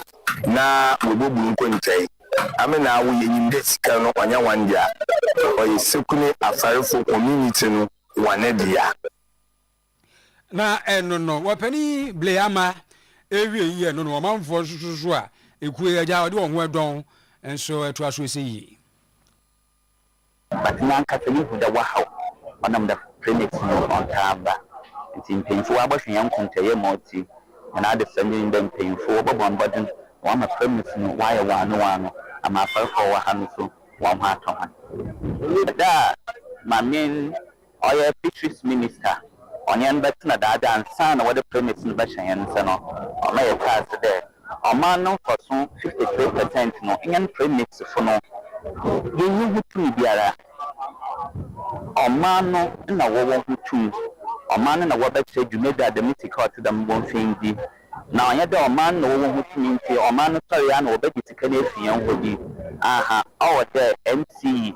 na obobu nkontai amena wo yenyinde sika no kwanya wandia oyi sekune afarefo community no wanedia na no wapani bleama ewie yi no no manfo susu a ekue agya ode wo ho edon enso eto aso eseyi but nyanka tani huda wahaw onam da clinic no on tamba nti mpemfo abahwe yankontaye moti na de sending them mpemfo bobon bodin wa ma premise no wa ya wano ama farfo wa hanu so wa ma to da my main oil fisheries minister onyan betina da ansa na wode premise no ba hyen nse no o ma ye pass there o ma no for so 53% no nyan premise fo no you hutu biara o ma no na wo hutu o ma no na wo ba che dwumeda da mitikot da mbon fendi na onye da o ma no wo hutu nti o ma no tori ya na wo ba gitika na efian hodi aha o de MC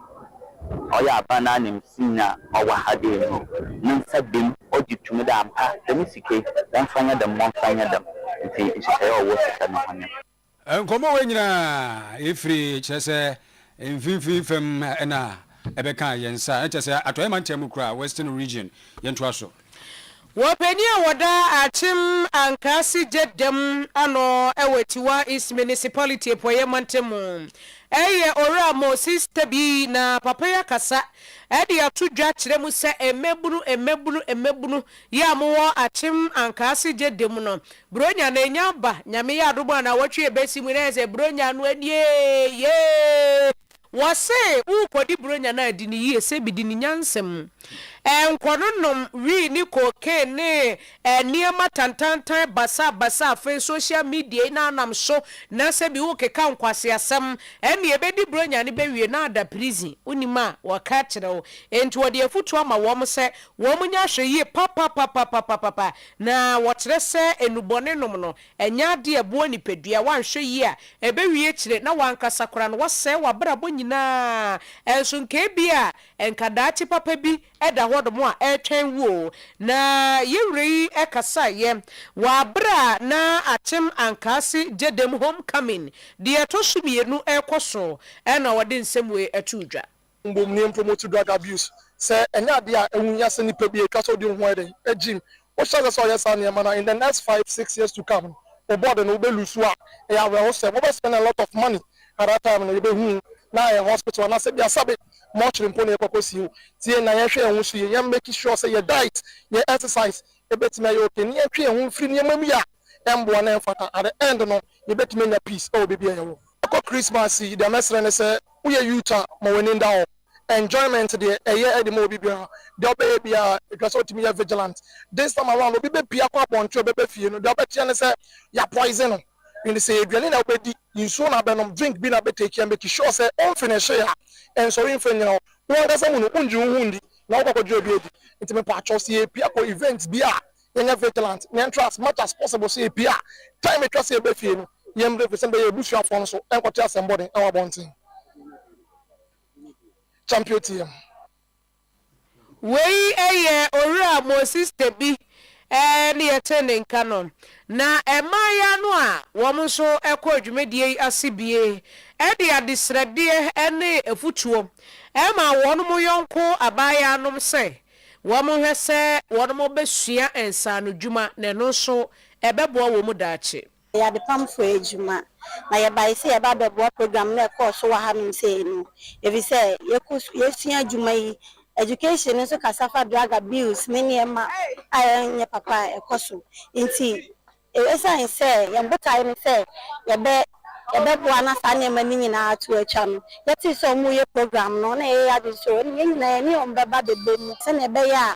oya abana nim sinya owa hade no nsabim ogitumi da ampa da misike dan fanya da mon fanya da nti ishaya owo sika no honya enkomo we nyina efri chese mfimfim fem na ebeka yensa chese atoyema ntemu kura western region yento aso wapeni wada achim ankasi jedem ano ewetiwa is municipality poyema ntemu eye ora Moses tabi na papaya kasa edi atudwa kire mu se emebunu ya mo achim ankasi jedem no bronya na enya ba nyame ya adobo na watwe ebesi mu na eze bronya no adie ye wase ukodi bronya na adi ni yie se bidi ni nyansem enkononom wi ni cocaine niema tantantan basa fe social media na anam so na se bi wo keka nkwase asem ene ebedi bronya ni bewie na ada prison unima waka kire wo enti wode afutu ama wo mo se wo mo nya hwe yie papa na wo kire se enubone nom no enya de ebo nipadua wanhwe yie a ebewie kire na wankasa kora no wose wabrabo nyina enso nke bia enkadachi papa bi eda hodomo a etwen wo na yewrei ekasa ye wabra na achim ankasi jedem homecoming de etosumienu ekoso ena wode nsemwe etudwa mbomni promote drug abuse say enya de a ewunya se nipa bi ekaso de ho eden ejim o shall so yes an yamana in the next 5-6 years to come o board no be lusu a ya we ho say we spend a lot of money at that time no be hu na a hospital na se bia sabe much impone ekokosi tie na yehwe ehun so ye make sure say your diet your exercise e betima ye okay ni yehwe ehun free ni mamu ya embo na enfata at the end no ye betima nya peace o bebi ewo ko Christmas the mesre ne say we youth ma woni nda enjoyment the eye edi mo bibia the obey bia because otimi ya vigilant this time around obi be pia kwa boncho be fie no the obey ne say ya poison no in the say aduane na obedi inso na benom drink bi na be take and make sure say on finish ya and so in finish no won da say mu unju hundi na okoko obi edi intime pa chosi pia ko events bi a yenya vigilant yen try as much as possible say pia time e chosi be fie no yem be say be ebusu afon so enkote asembody e wa bontin champion team wei eye ora Moses tebi ni etene nkanon na emaya no a wo so ekọ adwumedie asibie de adesrade ene efutuo ema won mo yonko abaya nom se wo mo hwese won mo besua ensa no dwuma na no so ebeboa wo mu daache ya de pam fo adwuma na yɛbae sɛ yɛba bɛboa program na ɛkɔɔ so wɔ ha nom sɛ no ɛfiri sɛ yɛsua adwuma yi education nso kasa fa drug abuse ne nneɛma a ɛnyɛ papa ɛkɔ so nti ɛsan sɛ yɛmbotae no sɛ yɛbɛboa na saa nneɛma no nyinaa to atwa no yɛte sɛ ɔmo yɛ program no na yɛyɛ ade so nyinaa ne ɔmo bɛba bɛbɛ mu sɛnea ɛbɛyɛ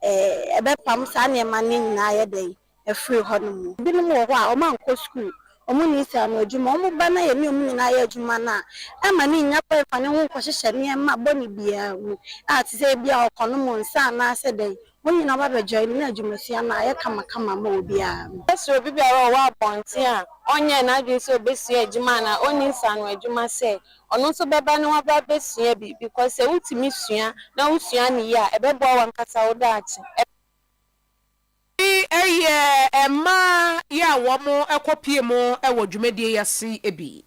a ɛbɛpam saa nneɛma no nyinaa yɛdɛ ɛfiri hɔ no mu binom wɔ hɔ a ɔmo ankɔ school ɔmo ni sɛ ano adwuma ɔmo ba na yɛ ne ɔmo nyinaa yɛ adwuma na ɛma ne nya kɔ ɛfa ne ho nkɔhyehyɛ nneɛma bɔ ne biara mu a te sɛ bia ɔkɔ no mu nsa anaasɛ dɛn wɔn nyinaa ba bɛgya ne adwumasua na ayɛ kamakama ma obiara ɛsɛ obi biara ɔwɔ abɔnten a ɔnyɛ n'adwene sɛ obɛsua adwuma na ɔni nsa no adwuma sɛ ɔno nso bɛba ne waba bɛsua bi because sɛ wotumi sua na wosua ne yie a ɛbɛboa wɔn nkasa wo daakye Emma ya womo ekopie mo ewo dwumadie yasi ebi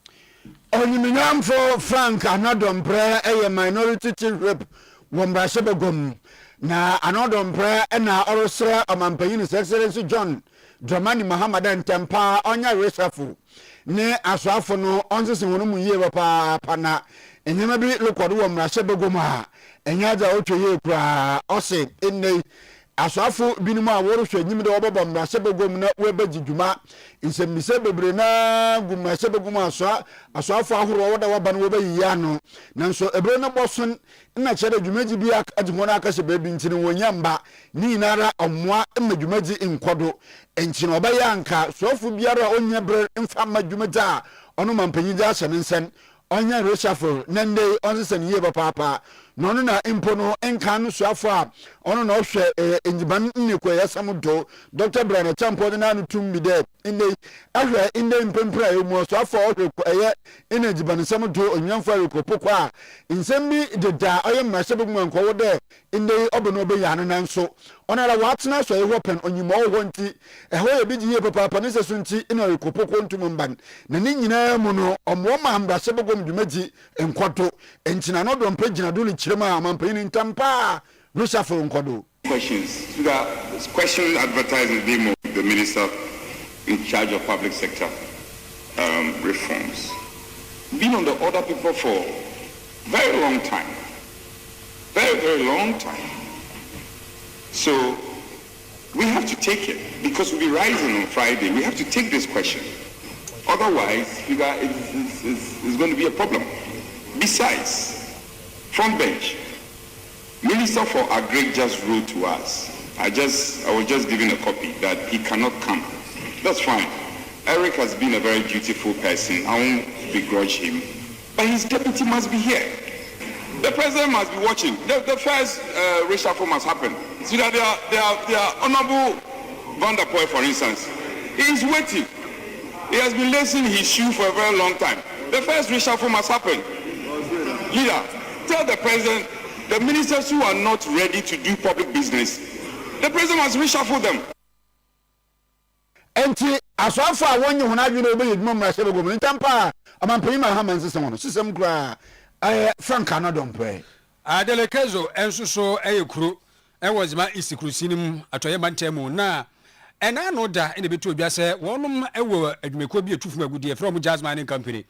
Onyunyamfo Frank Anodompre minority chief rep wombrashe begom na Anodompre na orosra amampanyin Excellency John Dramani Mahamadan Tempa onya resafo ne asoafo no onsese wono mu yie papa na enyema bi lokodo wombrashe begom a enya ja otwe kura ose enne aswafo binum a woruhwe nyim de obobom na sebegom na webaji dwuma nsembise bebre na gum sebegom aswafo ahoro woda waba no webayi ano nanso ebre na boson na chere dwumaji bi adwona akase bebi ntine wonyamba ni nara omwa dwumaji nkodo enchine obaya anka swafo biara onya bre mfa ma dwumaji a ono mampanyija ahye nsen onya reshuffle nende onsese ne yeba papa no na impono enka no suafo a ono na ohwe enjiban nnekwa yasam do Dr. Brian Champo na no tumbi de inde ahwe inde mpempra emu suafo ohwe eye ina enjiban sam do onyanfo rekopoko a nsem bi deda oye mmahye begu nko wo de inde obono obeya no nanso ona la watena so eho pen onyimo wo nti eho ye bi giye papa ne sesu nti ina rekopoko ntumban na ni nyina mu no omwo ma mbahye begu dwumaji enkoto entina no do mpagina do chirema mampani ntampa reshuffle nkodo questions the question advertised is being moved the minister in charge of public sector reforms been on the order people for very long time very long time so we have to take it because we'll be rising on Friday we have to take this question otherwise it's going to be a problem. Besides, front bench, Minister for Agri just wrote to us. I was just given a copy that he cannot come. That's fine. Eric has been a very dutiful person. I won't begrudge him. But his deputy must be here. The president must be watching. The first reshuffle must happen. So that they are Honorable Van der Poel, for instance. He is waiting. He has been lacing his shoe for a very long time. The first reshuffle must happen. Leader, tell the president, the ministers who are not ready to do public business, the president must reshuffle them. Enti aswafo a wonye hona dwene obe yedum mmrase begom ntampa amampani ma haman sesem hono sesem kura Frank Anodompre Adelekezo ensuso eyekuru ewozima isikrusinim atoye mantemu na ena no da ene betu obia se wonum ewo adwumeko bi etufu agudie from Jazz Mining Company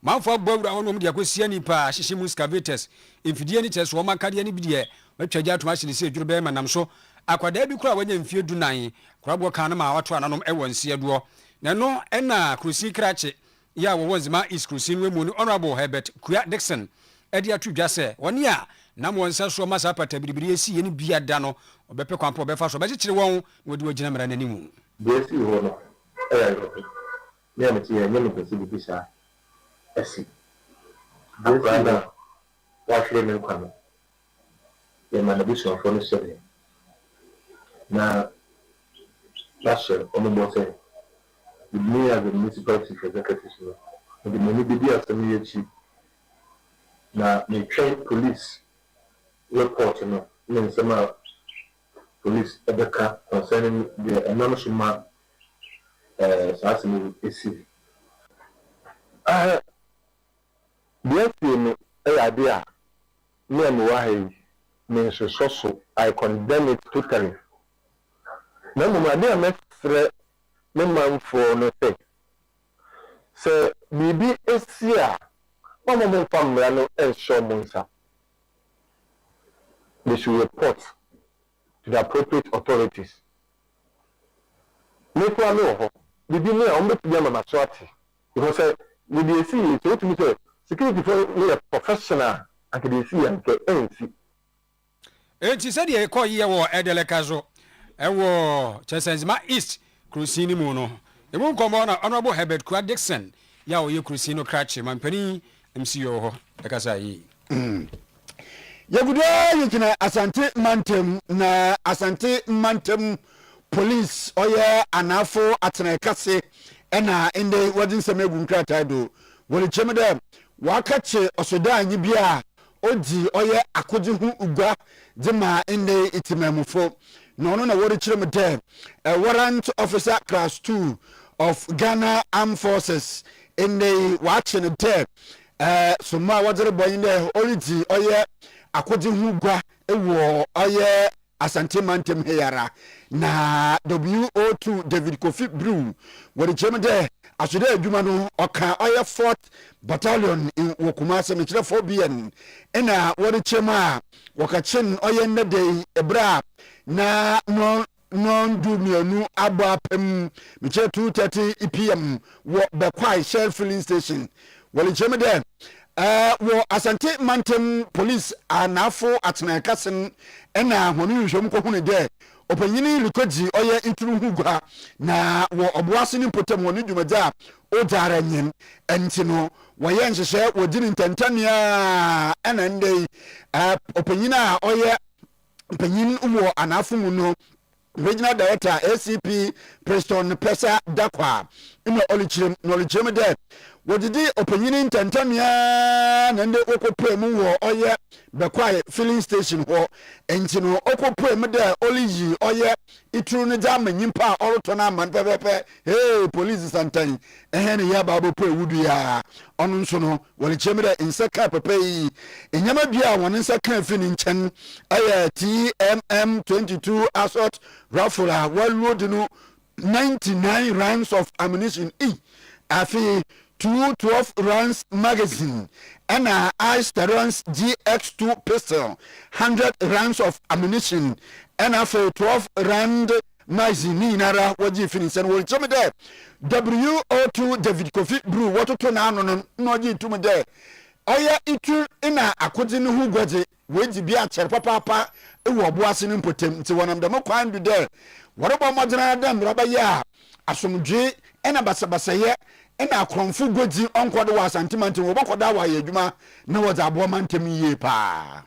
manfo bawura wonum de akosia nipa hyehye excavators mfidie ni cheso wo makade ni bidie watwaja atoma hyene se adwuru be manam so akwada bi kura wanya mfie dunan kurabo kan na ma wato ananom ewo nse do na no ena krusi krache ya wo wonzima iskrusi nwe mu ni honorable Herbert Kua Dixon edi atudwa se woni a na mo nsa so masa pata biribiri esi ye ni bia da no obepe kwampo obefa so bekyekire won wodi wagina mara nanimu besi ho no ne ameti ye nyame pesi bi bisa esi besi na wa hwere me kwano ye ma na bi so fo no sebe na lashe omo se me as a municipal chief executive the money be there to me chief na me train police report no mean some police ebeka concerning the anonymous man asking issue the no idea me and why me so I condemn it totally no mo idea me frɛ me man for no say sɛ biribi esi a mama mo mfa mmara no ɛnhyɛ mo nsa they should report to the appropriate authorities mekura no wɔ hɔ biribi ne a wɔmbɛtumi ama maso ate because sɛ mede esi yie sɛ wotumi sɛ security fo no yɛ professional anka de esi yɛ anka ɛnsi enti sɛdeɛ ɛkɔ yɛ wɔ ɛdeleka so ɛwɔ kyɛsɛnsima east kurusi no mu no ɛmu nkɔmmɔ na honorable Herbert Kura Dixon ya ɔyɛ kurusi no krakye mampani MCO hɔ ɛkasa yi yagudaa yɛgyina asante mantem na asante mantem police ɔyɛ anafo atena kase ɛna ende wɔde nsɛm egu nkrataa do wɔle kyɛm dɛ waka kye ɔsoda anyi bi a odi ɔyɛ akogye ho ugwa de ma ende itimamufo na ɔno na wɔde kyerɛ m dɛ a warrant officer class 2 of Ghana Armed Forces ende wakye ne dɛ soma wɔde rebɔ yin dɛ ɔredi ɔyɛ akogye ho ugwa ɛwɔ ɔyɛ asante mantem heyara na WO2 David Kofi Brew wɔde kyerɛ m dɛ asoda adwuma no ɔka ɔyɛ 4th battalion wɔ Kumase mekyerɛ 4BN ɛna wɔde kyerɛ m a wɔkakye ɔyɛ nnɛdɛ ɛberɛ a na non-du mienu abɔ apem mekyerɛ 2:30 PM wɔ Bekwai Shell filling station wɔde kyerɛ m dɛ wɔ asante mantem police anafo atena kasen ɛna wɔn nhwehwɛm kɔhunu dɛ ɔpanyini likɔgyi ɔyɛ nturu hu gua na wɔ ɔboase ne mpotam wɔn dwumadzi a ɔdaara nyim ɛnti no wɔyɛ nhyehyɛ wɔdi ne ntɛntɛnea ɛna ndɛ ɔpanyini a ɔyɛ panyin wɔ anafo mu no regional director ACP Preston Pesa Dakwa ina olikyerem dɛ wɔdidi ɔpanyini ntɛntɛnea na ndɛ ɔkɔpɛ mu wɔ ɔyɛ Bekwai filling station hɔ enti no ɔkɔpɛ mu dɛ ɔliyi ɔyɛ ituru ne gya manyimpa a ɔrotɔ no aman pɛpɛpɛ hey police santan ɛhɛ ne yɛ baabo pɛ wudu ya ɔno nso no wɔlikyerem dɛ nsa ka pɛpɛ yi enyama bia wɔn nsa ka fi ne nkyɛn ɛyɛ TMM 22 assault rifle a wɔload no 99 rounds of ammunition afi 212 rounds magazine and ice rounds GX2 pistol 100 rounds of ammunition and after 12 round magazine ni nara waji finish and will tell me there WO2 David Kofi Brew what to na no no to me there oya itu ina akodi ne hu gwaje weji bia cher papa e wo boase ne mpotem ti wonam de mokwan du there worobo modena dem roba ya asomdwe ena basabaseye ena akromfo godi onkode wa santimanti wo bokoda wa yadwuma na wo za abo mantem yie pa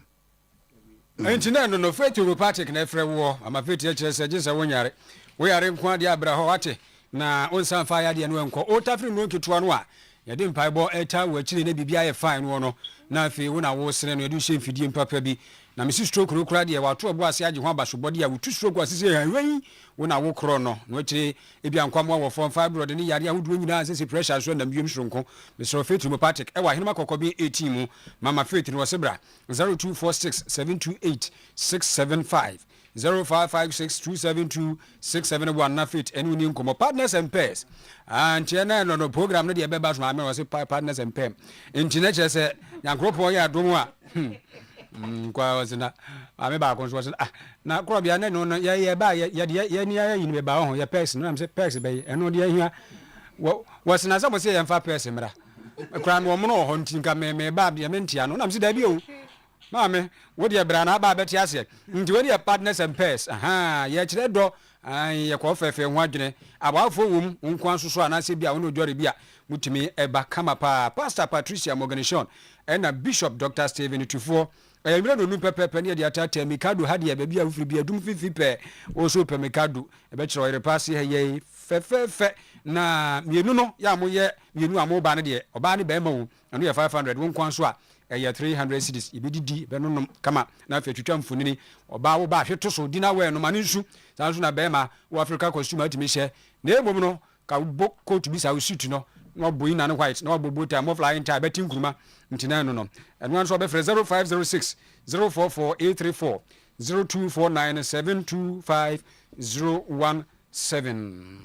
enti na no faith europathic na efre wo ama faith ekire se je se wonyare wo yare nko ade abra ho wate na onsan fa yade no enko o tafri no nketua no a yade mpaibɔ eta wo akire na bibia ye fine no na afi wo na wo sere no yade hye mfidie mpapa bi na mesi stroke ro kura de wato abo ase age ho abasobode ya wotu stroke asese hanwen wo na wo kro no no akire ebia nkwamwa wo fon fibroid ne yare ahodo nyina sese pressure so na mbiem shronko Mr. Faith Homeopathic e wa henema kokobi 18 mu mama Faith no sebra 0246728675 0556272671 na Faith enu ni nkomo partners and pairs and chena no program no de beba so ma me was partners and pairs intina chese yankropo ya domu a kwa wasina ame ba konso wasina na kro bia ne no ye ba ye ni ya yin be ba ho ye pairs no am say pairs be eno de ahia wasina sa mo say ye mfa pairs mra kra no mo no ho ntinka me ba bia me ntia no na am say da bi o Mame, what your brana ba beti ase. Nti we your partners and pairs. Aha, ye kire do. Ai ye ko fefe ho adwene. Abafo wom nkwan soso anase bia wono dware bia mutumi eba kama pa. Pastor Patricia Morganishon and Bishop Dr. Stephen Tufo. Emre no nu pepepe ne de atata Mikado hade ye bia ufiri bia dum fifi pe. O so pe Mikado e be kire Oyerepa se ye fefe na mienu no ya mo ye mienu amoba ne de. Oba ne be ma wo. Anu ye 500 wo nkwan so a 300 cities ibididi benonom kama na afi twitwa mfunini oba wo ba hweto so dina we no mane nsu sanso na bema wo Africa costume atimi hye na ebom no ka bo coat bi sa wo suit no no boy na white no bobo time of flying tie beti nkuruma ntina no no eno anso be 0506 044834 0249725017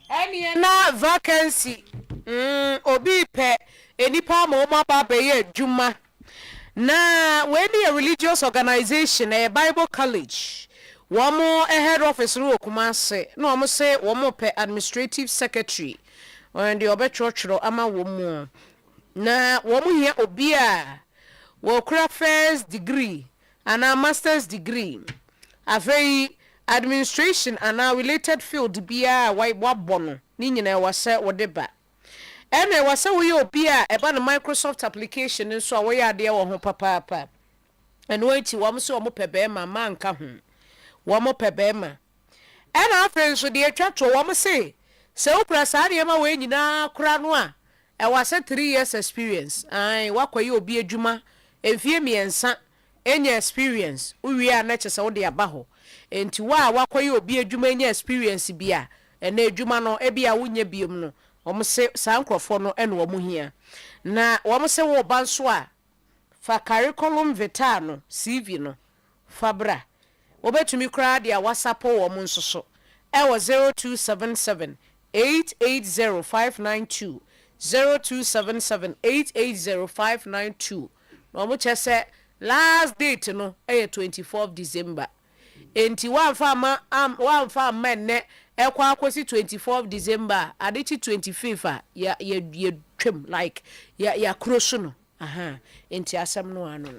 Any na vacancy obi pe enipa ma oma ba be ye adwuma na when a religious organization a Bible college womo a head office ro Kumase no omo say womo pe administrative secretary and the obetro ama womo na womo hia obi a wo kura first degree and a master's degree a very administration and a related field bia why wabono ni nyina wase wodeba ene wase wo ye obi a eba na Microsoft application nso a wo ye ade wo ho papa ene wati wo so wo pebe ma manka ho wo pebe ma ena afen so de atwato wo say se wo kura sa de ma we nyina kura no a e wase 3 years experience ai wakwaye obi adwuma emfie miensa enya experience uwie a na chese wo de aba ho enti wakwaye obi adwuma enya experience bia ena adwuma no e bia wonye biom no omo se sankrofo no ene wo hia na wo se wo ba nso a fa curriculum vitae no CV no fabra obetumi kra dia WhatsApp wo mo nso so e wo 0277 880592 0277 880592 no mo chese last date no e 24th December enti wa fa menne ekwa akosi 24th December adichi 25th ya twem like ya kroso no aha enti asem no ano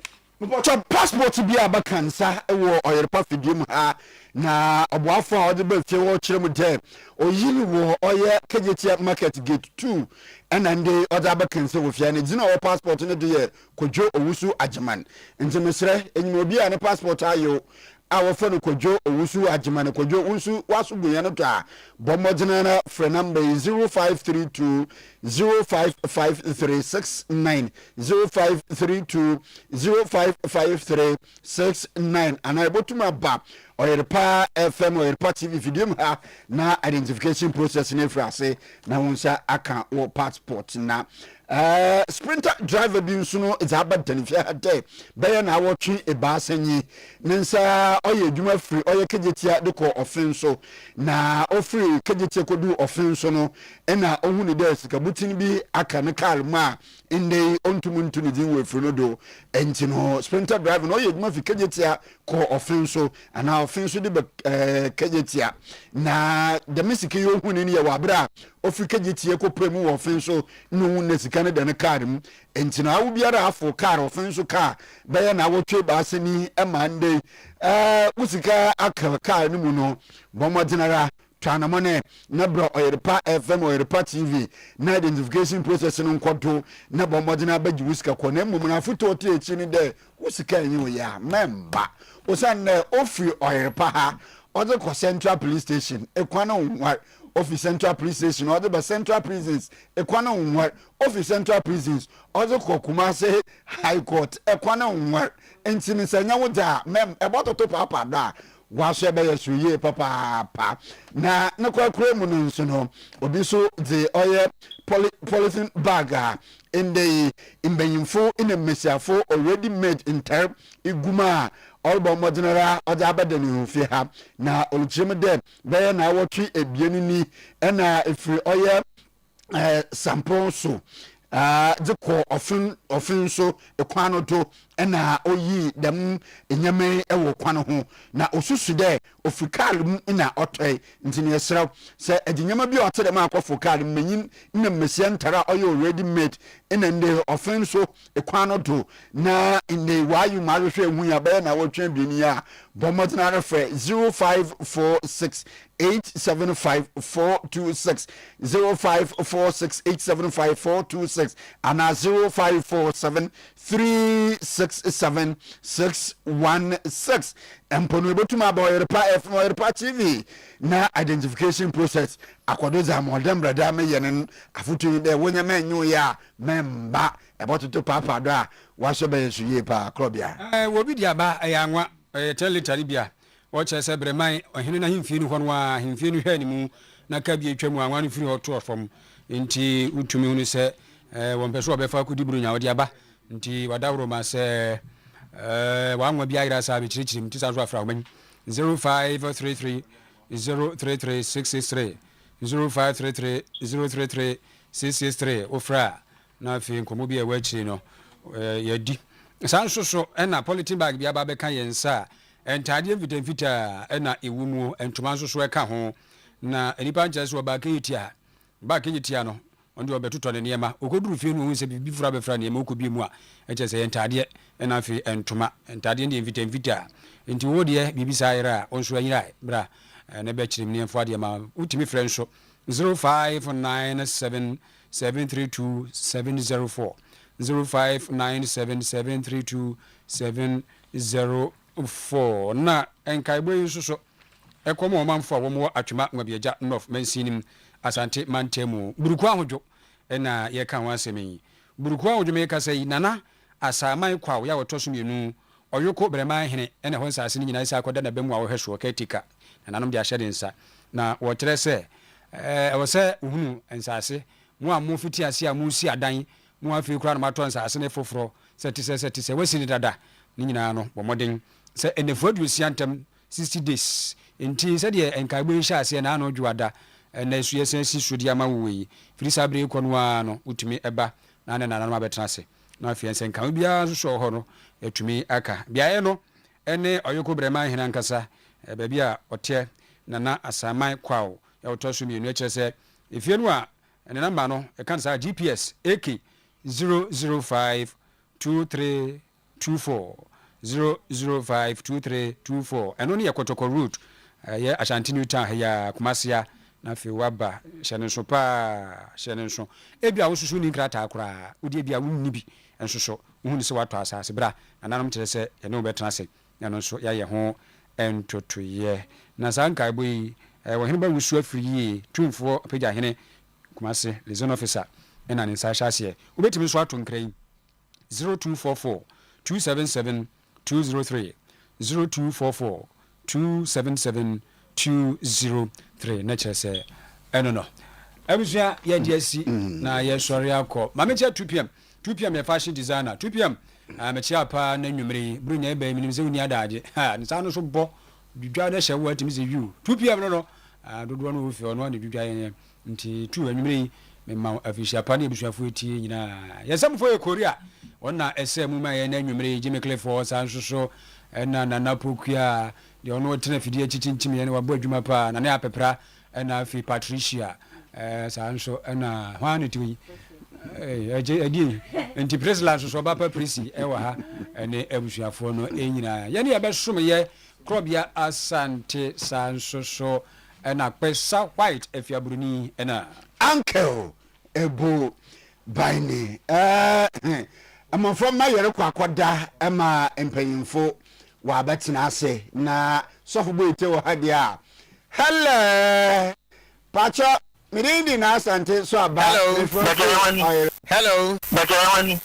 mpocho passport bi abakansa ewo Oyerepa fidiem ha na oboafo a ode ba fie wo kirem de oyini wo oye kejetia market gate 2 enande ode abakansa wo fie ne dina wo passport ne de kojo owusu ajeman enti mesre enyim obi a ne passport ayo awofo no kojo owusu ajeman kojo unsu wasu buya no to a bomodina na free number 0532 055369 0532 055369 ana ebotuma ba Oyerepa FM Oyerepa TV video ha na identification process ne frase na wonsa aka wo passport na sprinter driver bi nso no izabatanifia hade beye na awotwe ebasanyi nensa oye adwuma free oye kejetia de ko offenso na ofree kejetia kodu offenso no na ohu ne des kabutin bi aka ne car ma inde ontumuntu ne din we free no do enti no sprinter driver no oye adwuma fi kejetia ko offenso ana offenso de kejetia na de misiki yo hu ne ye wabra ofree kejetia ko premu offenso no ne sika ne de ne car mu enti na awu biara afo car offenso car beye na awotwe baasani emande musika aka car ni mu no bomodinara twanamone na bro Oyerepa FM Oyerepa TV na identification process no nkodo na bomodina baji wusika ko na mum na foto te echi ni de wusika yin wo ya memba osan na ofri Oyerepa ha odo ko Central Police Station ekwana onwa office Central Police Station odo ba Central Prisons ekwana onwa office Central Prisons odo ko Kumase High Court ekwana onwa entimi sanya wo da mem ebototo papa da waso be yesuye papa na kwakure mu nso no obi so de oye polythene bag in the imbenyimfo in the mesiafo already made in term iguma olbo modinara oda abadani hufie ha na oluchim de be na wotwi ebieni ni na efiri oye sample so de ko ofin so ekwano to na oyi dem enyame ewo kwano ho na osusu de ofikal na otoy ntini esra se edinyama bi ote dem akofokal menyin na mesia ntara oyi already made ina nde ofin so ekwano to na inde wayu marehwe hu ya be na wotwen bieni ya bomodna refer 0546 875426 0546875426 and 0547367616 empono ebotuma ba Oyerepa FM Oyerepa TV na identification process akodoza modern brother me yenen afutu de wonya menyu ya memba ebototo papa do a waso be yesuye pa klobia wobi dia ba yanwa telitari bia woche se breman ohene na himfie nu hono a himfie nu hwani mu na ka bi atwamu anwa no firi hoto fam nti utumi hu ni se wonpeso obefa kudiburu nya wodi aba nti wadawro ma se wanwa bi agira sa bi chirichirim tisa zo afra oman 0533 033 663 0533 033 663 ofra na afi nkomo bi e wachi no yadi san so na polythene bag bi aba be ka yensa entade mfita na ewu mu entoma so e ka ho na enipa nche so ba ka yitia no onde obetuto ne niema okoduru fie no hu se bibi fura be fra niema okobi mu a eche se entade na afi entoma entade ne mfita enti wo de bibi sa ira onso anyira bra na be chirim ne mfo de ma utimi frɛ nso 0597732704 0597732704 na enkaibwe nso ekomo omanfo wo atwema ngwabiaja north mansinim asante mantemu buruku ahudwo na ye kan wasemi buruku ahudwo me kasai nana asaman kwawo ya wotoso mienu oyoko brema hene na ho nsase ni nyina isa akoda na bemu a wo hweso ketika nanom de ahyede nsa na wo tere se wo se uhunu nsase mu amu fiti ase amu si adan mu afi kura na mato nsase ne foforo se wasini dada ni nyina no bomoden se enefo aduosi antem 60 days enti se de enkaigbo hia ase na ano dwuada na esu yesensi sudi ama wuyi firi sabre konwa no utumi eba na nanam abetena se na afi ensen kan bia so ho no etumi aka biaye no ene oyoko brema hina nkasa baabi a ote nana asaman kwawo ya otoso mienu eche se efie no a ene namba no e kan sa GPS AK 0052324 0052324 eno ne yakotoko route ye Ashanti New Town ya Kumasia na fi waba hyenenso pa hyenenso ebia wo susu ni krata akura odi bia wunni bi ensoso uhuni se wato asase bra nananum tere se ye no betena se yano so ya ye ho entotoye na sanka boyi wo hene ba wusu afiri yi tumfo peja hene Kumase liaison officer ena ne sa hyase obetimi so ato nkran 0244 277 203 0244 277 203 na kyerɛ ɛno no abusua yɛ de asi na yɛ sɔre akɔ ma me kyɛ 2pm yɛ fashion designer 2pm mekyɛ pa na nwumere brunya ba minim sɛ woni adagye ha ne sa no so bɔ dudwa na hyɛ wo atimi sɛ wiu 2pm no dodoɔ no wofi ɔno ne dudwa yɛ nti 2 anwumere me ma afishia pa na abusuafo etie nyina yɛsɛmfo yɛ korea ɔna ɛsɛ mu ma yɛ na nwumere Jimmy Clifford sa nso so ɛna nana pokua de ɔno tena fidie chinchinchim yɛ ne wabɔ adwuma pa na ne apepra ɛna afi Patricia sa nso ɛna hwan tiwi adi nti president so ba pa prisi ɛwɔ ha ɛne abusuafo no ɛnyina yɛ ne yɛbɛsom yɛ krobia Asante sa nso so ɛna pesa white afiaburuni ɛna uncle ebo baini amafro ma yere kwa akoda ma empanyimfo wa betina ase na sofo boy te wo ha dia hello pacho mirindi na Asante so aba hello Bakirawani